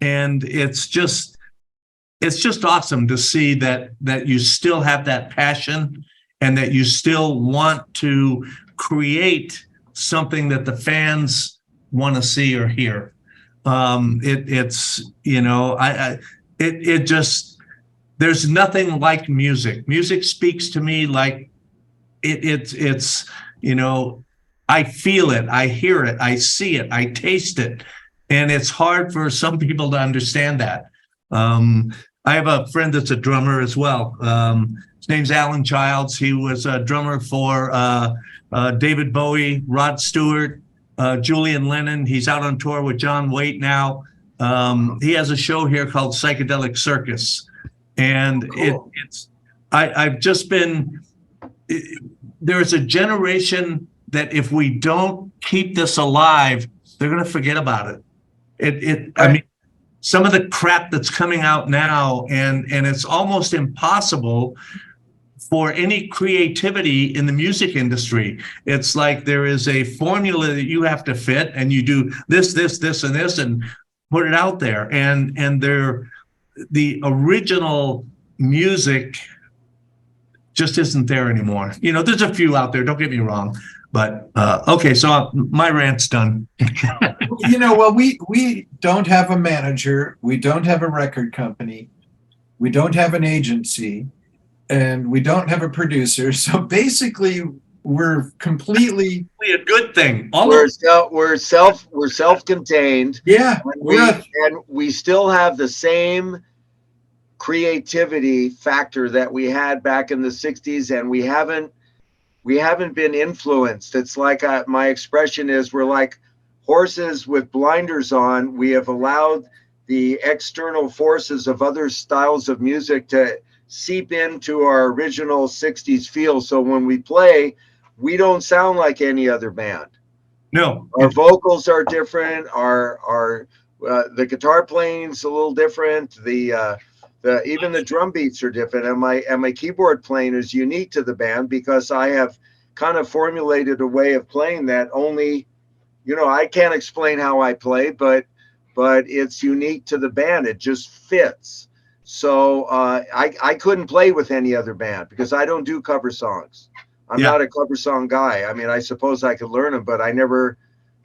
Speaker 2: And it's just awesome to see that you still have that passion, and that you still want to create something that the fans want to see or hear. It's, you know, it just, there's nothing like music. Music speaks to me like it's, you know, I feel it, I hear it, I see it, I taste it. And it's hard for some people to understand that. I have a friend that's a drummer as well. His name's Alan Childs. He was a drummer for David Bowie, Rod Stewart, Julian Lennon. He's out on tour with John Waite now. He has a show here called Psychedelic Circus. And
Speaker 3: Cool.
Speaker 2: I've just been, there's a generation that if we don't keep this alive, they're going to forget about it. I mean, some of the crap that's coming out now, and it's almost impossible for any creativity in the music industry. It's like there is a formula that you have to fit, and you do this, and this, and put it out there. And the original music just isn't there anymore. You know, there's a few out there, don't get me wrong. But okay, so my rant's done.
Speaker 3: You know, well, we don't have a manager, we don't have a record company, we don't have an agency, and we don't have a producer. So basically, we're completely
Speaker 2: A good thing.
Speaker 4: We're self-contained.
Speaker 3: yeah.
Speaker 4: And we still have the same creativity factor that we had back in the 60s, and we haven't been influenced. It's like my expression is, we're like horses with blinders on. We have allowed the external forces of other styles of music to seep into our original 60s feel. So when we play, we don't sound like any other band.
Speaker 2: No,
Speaker 4: Our vocals are different. The guitar playing's a little different. Even the drum beats are different, and my keyboard playing is unique to the band, because I have kind of formulated a way of playing that only, you know, I can't explain how I play, but it's unique to the band. It just fits. So I couldn't play with any other band because I don't do cover songs. I'm not a cover song guy. I mean, I suppose I could learn them, but I never,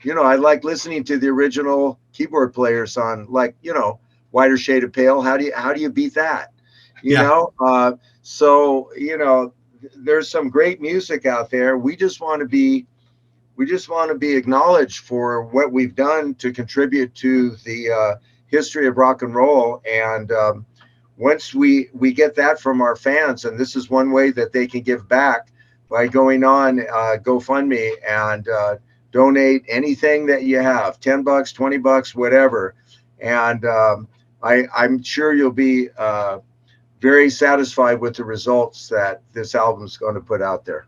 Speaker 4: you know, I like listening to the original keyboard players on, like, you know, Whiter Shade of Pale. How do you beat that? You know? So, you know, there's some great music out there. We just want to be acknowledged for what we've done to contribute to the history of rock and roll. And once we get that from our fans, and this is one way that they can give back, by going on GoFundMe and donate anything that you have, $10, $20, whatever. And I'm sure you'll be very satisfied with the results that this album is going to put out there.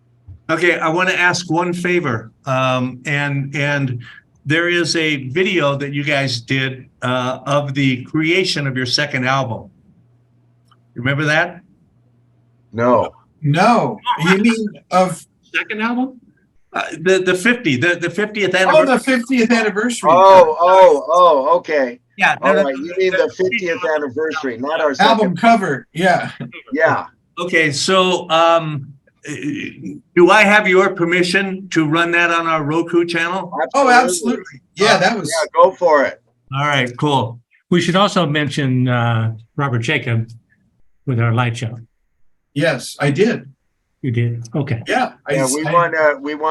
Speaker 2: okay, I want to ask one favor. And there is a video that you guys did of the creation of your second album. Remember that?
Speaker 4: No.
Speaker 3: No, you mean of
Speaker 2: Second album? The 50th anniversary.
Speaker 3: oh, the 50th anniversary.
Speaker 4: Okay.
Speaker 2: Yeah.
Speaker 4: All right, you mean the 50th anniversary, not our
Speaker 3: Album
Speaker 4: second.
Speaker 3: cover. Yeah.
Speaker 4: Yeah.
Speaker 2: Okay, so do I have your permission to run that on our Roku channel?
Speaker 3: Oh, absolutely. Yeah, that was.
Speaker 4: Yeah, go for it.
Speaker 2: All right, cool.
Speaker 5: We should also mention Robert Jacob with our light show.
Speaker 3: Yes, I did.
Speaker 5: You did? Okay.
Speaker 3: Yeah.
Speaker 4: We want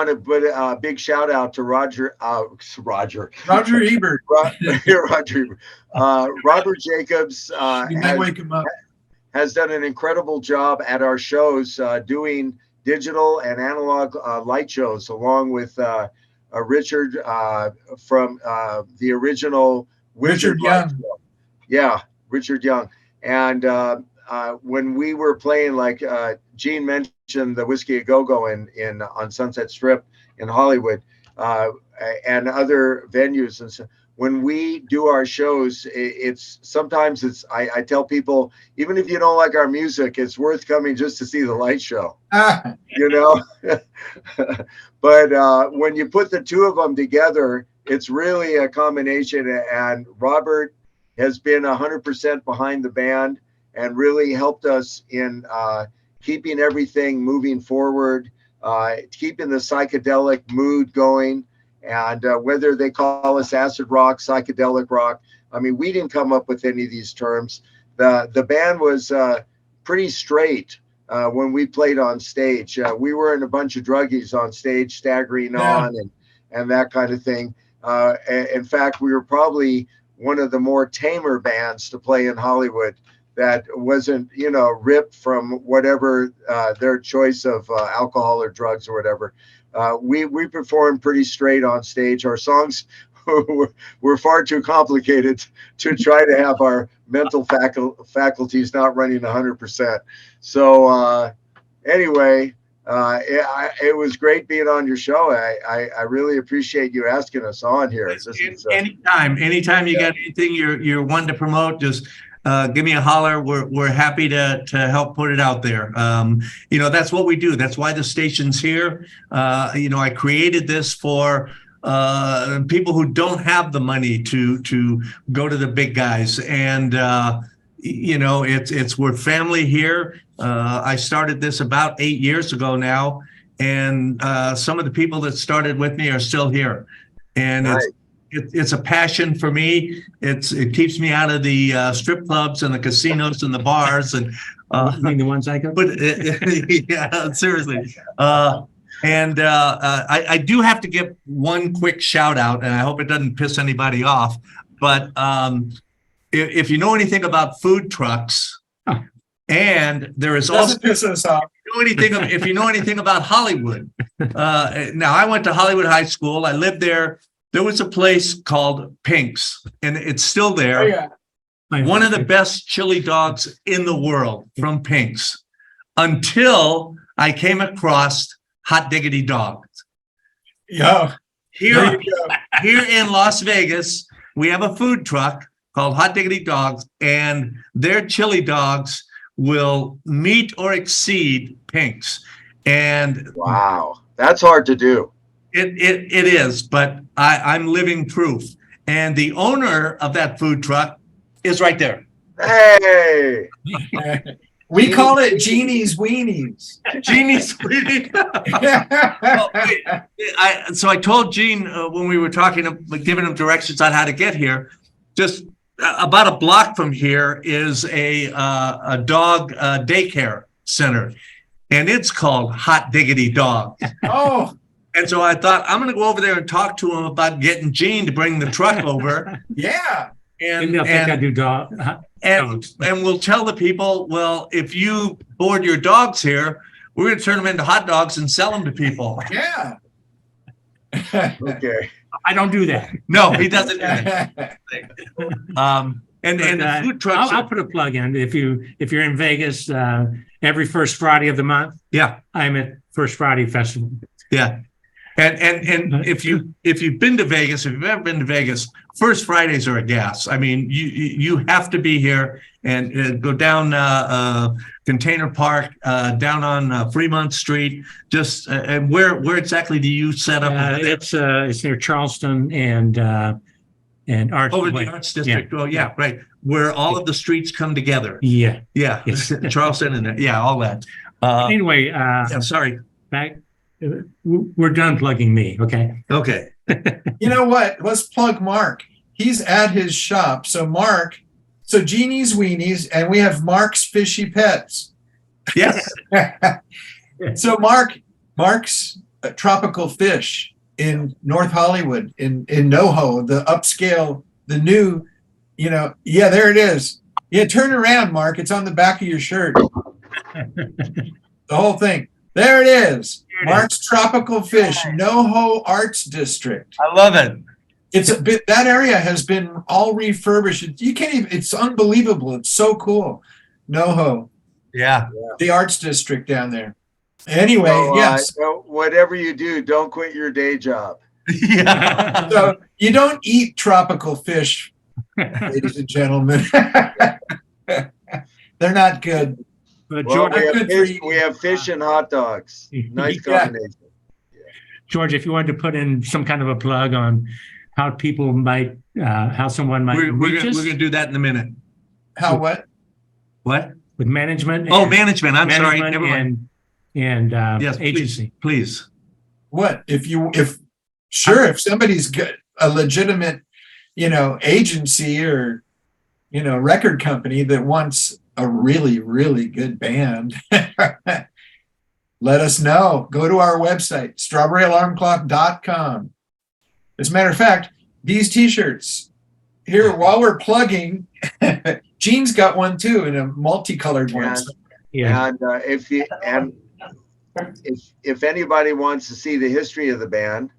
Speaker 4: to put a big shout out to Roger
Speaker 3: Ebert.
Speaker 4: Robert Jacobs
Speaker 3: You might wake him up.
Speaker 4: has done an incredible job at our shows, doing digital and analog light shows, along with Richard from the original
Speaker 3: Richard Young.
Speaker 4: Yeah, Richard Young. And when we were playing, like Gene mentioned, the Whiskey a Go-Go on Sunset Strip in Hollywood, and other venues, and so when we do our shows, I tell people, even if you don't like our music, it's worth coming just to see the light show. You know. But when you put the two of them together, it's really a combination. And Robert has been 100% behind the band and really helped us in keeping everything moving forward. keeping the psychedelic mood going. And whether they call us acid rock, psychedelic rock, I mean, we didn't come up with any of these terms. The band was pretty straight when we played on stage. We weren't a bunch of druggies on stage, staggering on and that kind of thing. In fact, we were probably one of the more tamer bands to play in Hollywood that wasn't, you know, ripped from whatever their choice of alcohol or drugs or whatever. We performed pretty straight on stage. Our songs were far too complicated to try to have our mental faculties not running 100%. So anyway, it was great being on your show. I really appreciate you asking us on here.
Speaker 2: Anytime you got anything you're wanting to promote, just give me a holler. We're happy to help put it out there. You know, that's what we do. That's why the station's here. You know, I created this for people who don't have the money to go to the big guys. And you know, we're family here. I started this about 8 years ago now, and some of the people that started with me are still here. And
Speaker 4: nice.
Speaker 2: It's a passion for me. It keeps me out of the strip clubs and the casinos and the bars and
Speaker 5: I mean the ones I go.
Speaker 2: But yeah, seriously. I do have to give one quick shout out, and I hope it doesn't piss anybody off. But if you know anything about food trucks, and there is also
Speaker 3: piss us off.
Speaker 2: If you know anything about Hollywood, now I went to Hollywood High School. I lived there. There was a place called Pink's, and it's still there.
Speaker 3: Oh, yeah.
Speaker 2: One of the best chili dogs in the world from Pink's, until I came across Hot Diggity Dogs.
Speaker 3: Yeah.
Speaker 2: Here in Las Vegas, we have a food truck called Hot Diggity Dogs, and their chili dogs will meet or exceed Pink's. And
Speaker 4: wow, that's hard to do.
Speaker 2: It is, but I'm living proof. And the owner of that food truck is right there.
Speaker 4: Hey.
Speaker 3: We call it Jeannie's Weenies.
Speaker 2: Jeannie's Weenies. So I told Gene when we were talking, giving him directions on how to get here, just about a block from here is a dog daycare center, and it's called Hot Diggity Dog.
Speaker 3: Oh.
Speaker 2: And so I thought, I'm going to go over there and talk to him about getting Gene to bring the truck over.
Speaker 3: Yeah.
Speaker 5: And they'll think I do dogs.
Speaker 2: And we'll tell the people, well, if you board your dogs here, we're going to turn them into hot dogs and sell them to people.
Speaker 3: Yeah.
Speaker 4: Okay.
Speaker 5: I don't do that.
Speaker 2: No, he doesn't do that. And the food trucks.
Speaker 5: I'll put a plug in. If you're in Vegas, every first Friday of the month.
Speaker 2: Yeah.
Speaker 5: I'm at First Friday Festival.
Speaker 2: Yeah. And if you've been to Vegas, if you've ever been to Vegas, First Fridays are a gas. I mean, you have to be here and go down Container Park, down on Fremont Street. Just and where exactly do you set up?
Speaker 5: It's near Charleston and Arts.
Speaker 2: Over the Arts District. Yeah. Oh, yeah, right. Where all of the streets come together.
Speaker 5: Yeah.
Speaker 2: Yeah. Yes. Charleston and all that.
Speaker 5: Anyway,
Speaker 2: I'm sorry.
Speaker 5: Back. We're done plugging me. Okay.
Speaker 2: Okay.
Speaker 3: You know what? Let's plug Mark. He's at his shop. So Jeannie's Weenies, and we have Mark's Fishy Pets.
Speaker 2: Yes.
Speaker 3: So Mark's Tropical Fish in North Hollywood, in NoHo, the upscale, the new, yeah, there it is. Yeah, turn around, Mark. It's on the back of your shirt. The whole thing. There it is. Mark's Tropical Fish, NoHo Arts District.
Speaker 2: I love it.
Speaker 3: It's a bit, that area has been all refurbished. You can't even, it's unbelievable. It's so cool. NoHo.
Speaker 2: Yeah.
Speaker 3: The Arts District down there. Anyway, yes.
Speaker 4: Whatever you do, don't quit your day job.
Speaker 2: Yeah.
Speaker 3: So you don't eat tropical fish, ladies and gentlemen. They're not good.
Speaker 5: But
Speaker 4: Well,
Speaker 5: George,
Speaker 4: we have fish and hot dogs. Nice combination.
Speaker 5: George, if you wanted to put in some kind of a plug on how people might, how someone might reach us.
Speaker 2: We're going to do that in a minute.
Speaker 3: How what?
Speaker 2: What?
Speaker 5: With management.
Speaker 2: Oh, management. I'm sorry. Never mind.
Speaker 5: and
Speaker 2: Yes,
Speaker 5: agency.
Speaker 2: please.
Speaker 3: What if somebody's got a legitimate, agency or, record company that wants a really, really good band, let us know. Go to our website, strawberryalarmclock.com. As a matter of fact, these t-shirts here, while we're plugging, Gene's got one too, in a multicolored one.
Speaker 5: Yeah.
Speaker 4: And if anybody wants to see the history of the band,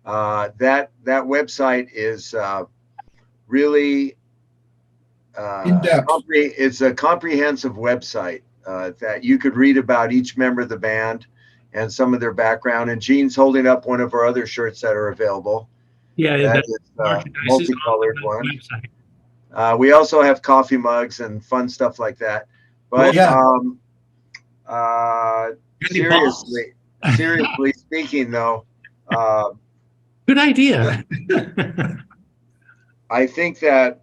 Speaker 4: that website is really
Speaker 3: In depth.
Speaker 4: it's a comprehensive website that you could read about each member of the band and some of their background. And Gene's holding up one of our other shirts that are available.
Speaker 5: Yeah,
Speaker 4: That
Speaker 5: that's
Speaker 4: is
Speaker 5: multicolored
Speaker 4: multicolored one.
Speaker 5: website.
Speaker 4: We also have coffee mugs and fun stuff like that. But seriously speaking, though,
Speaker 5: Good idea.
Speaker 4: I think that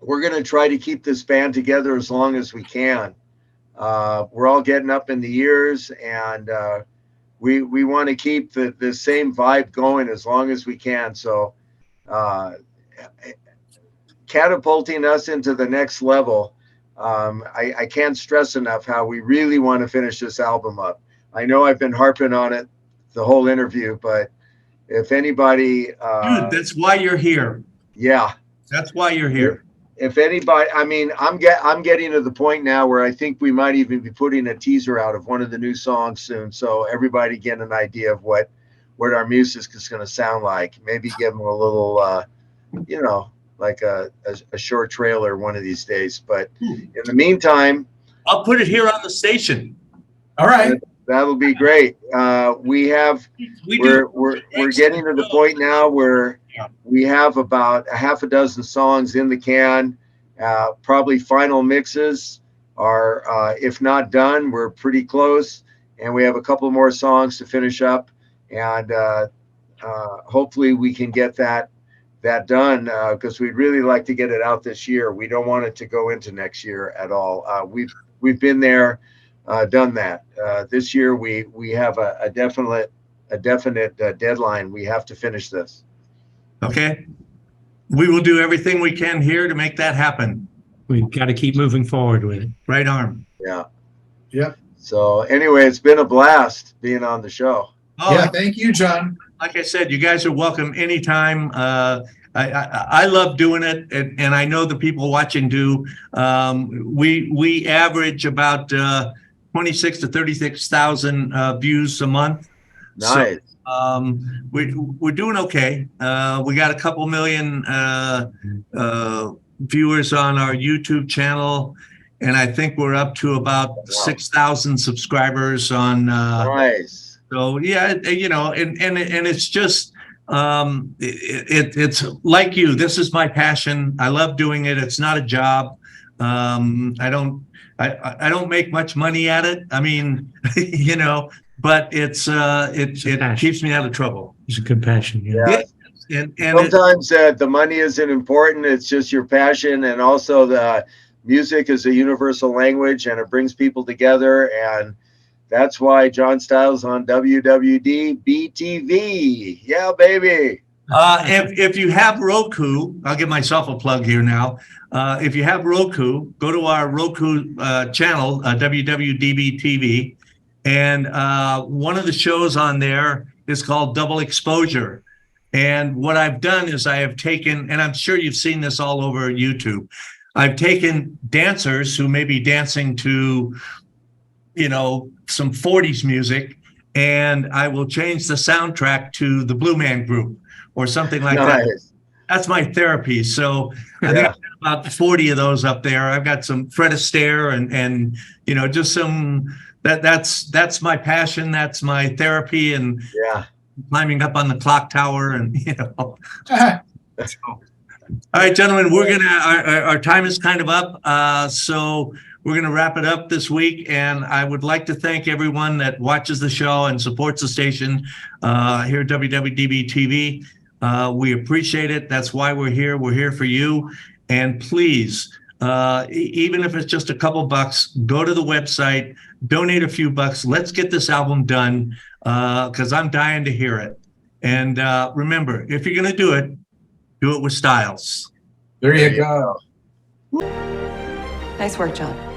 Speaker 4: we're going to try to keep this band together as long as we can. We're all getting up in the years, and we want to keep the same vibe going as long as we can. So catapulting us into the next level, I can't stress enough how we really want to finish this album up. I know I've been harping on it the whole interview, but if anybody...
Speaker 2: Dude, that's why you're here.
Speaker 4: Yeah.
Speaker 2: That's why you're here.
Speaker 4: If anybody, I mean, I'm getting to the point now where I think we might even be putting a teaser out of one of the new songs soon, so everybody get an idea of what our music is going to sound like. Maybe give them a little, like a short trailer one of these days. But in the meantime,
Speaker 2: I'll put it here on the station.
Speaker 3: All right.
Speaker 4: That'll be great. We're getting to the point now where we have about a half a dozen songs in the can. Probably final mixes are, if not done, we're pretty close. And we have a couple more songs to finish up. And hopefully we can get that done because we'd really like to get it out this year. We don't want it to go into next year at all. We've been there, done that. This year we have a definite deadline. We have to finish this.
Speaker 2: Okay. We will do everything we can here to make that happen.
Speaker 5: We've got to keep moving forward with it.
Speaker 2: Right arm.
Speaker 4: Yeah.
Speaker 3: Yeah.
Speaker 4: So anyway, it's been a blast being on the show.
Speaker 2: Oh,
Speaker 3: Yeah. Thank you, John.
Speaker 2: like I said, you guys are welcome anytime. I love doing it, and I know the people watching do. We average about 26 to 36,000 views a month.
Speaker 4: Nice.
Speaker 2: So, we're doing okay. We got a couple million viewers on our YouTube channel, and I think we're up to about 6,000 subscribers on.
Speaker 4: Nice.
Speaker 2: So yeah, and it's just it's like you. This is my passion. I love doing it. It's not a job. I don't make much money at it. I mean, but it keeps me out of trouble.
Speaker 5: It's a good passion.
Speaker 4: Yeah.
Speaker 2: And
Speaker 4: sometimes the money isn't important. It's just your passion, and also the music is a universal language, and it brings people together. And that's why John Styles on WWDBTV. Yeah, baby.
Speaker 2: If you have Roku, I'll give myself a plug here now. If you have Roku, go to our Roku channel, WWDBTV, and one of the shows on there is called Double Exposure. And what I've done is I have taken, and I'm sure you've seen this all over YouTube, I've taken dancers who may be dancing to, some 40s music, and I will change the soundtrack to the Blue Man Group or something like that. That's my therapy. So I think I've got about 40 of those up there. I've got some Fred Astaire and just some, that's my passion. That's my therapy, and climbing up on the clock tower and, All right, gentlemen, we're our time is kind of up. So we're going to wrap it up this week. And I would like to thank everyone that watches the show and supports the station here at WWDB TV. We appreciate it. That's why we're here. We're here for you. And please Even if it's just a couple bucks, go to the website, donate a few bucks. Let's get this album done, because I'm dying to hear it. And remember, if you're going to do it with Styles.
Speaker 3: There you go.
Speaker 6: Nice work, John.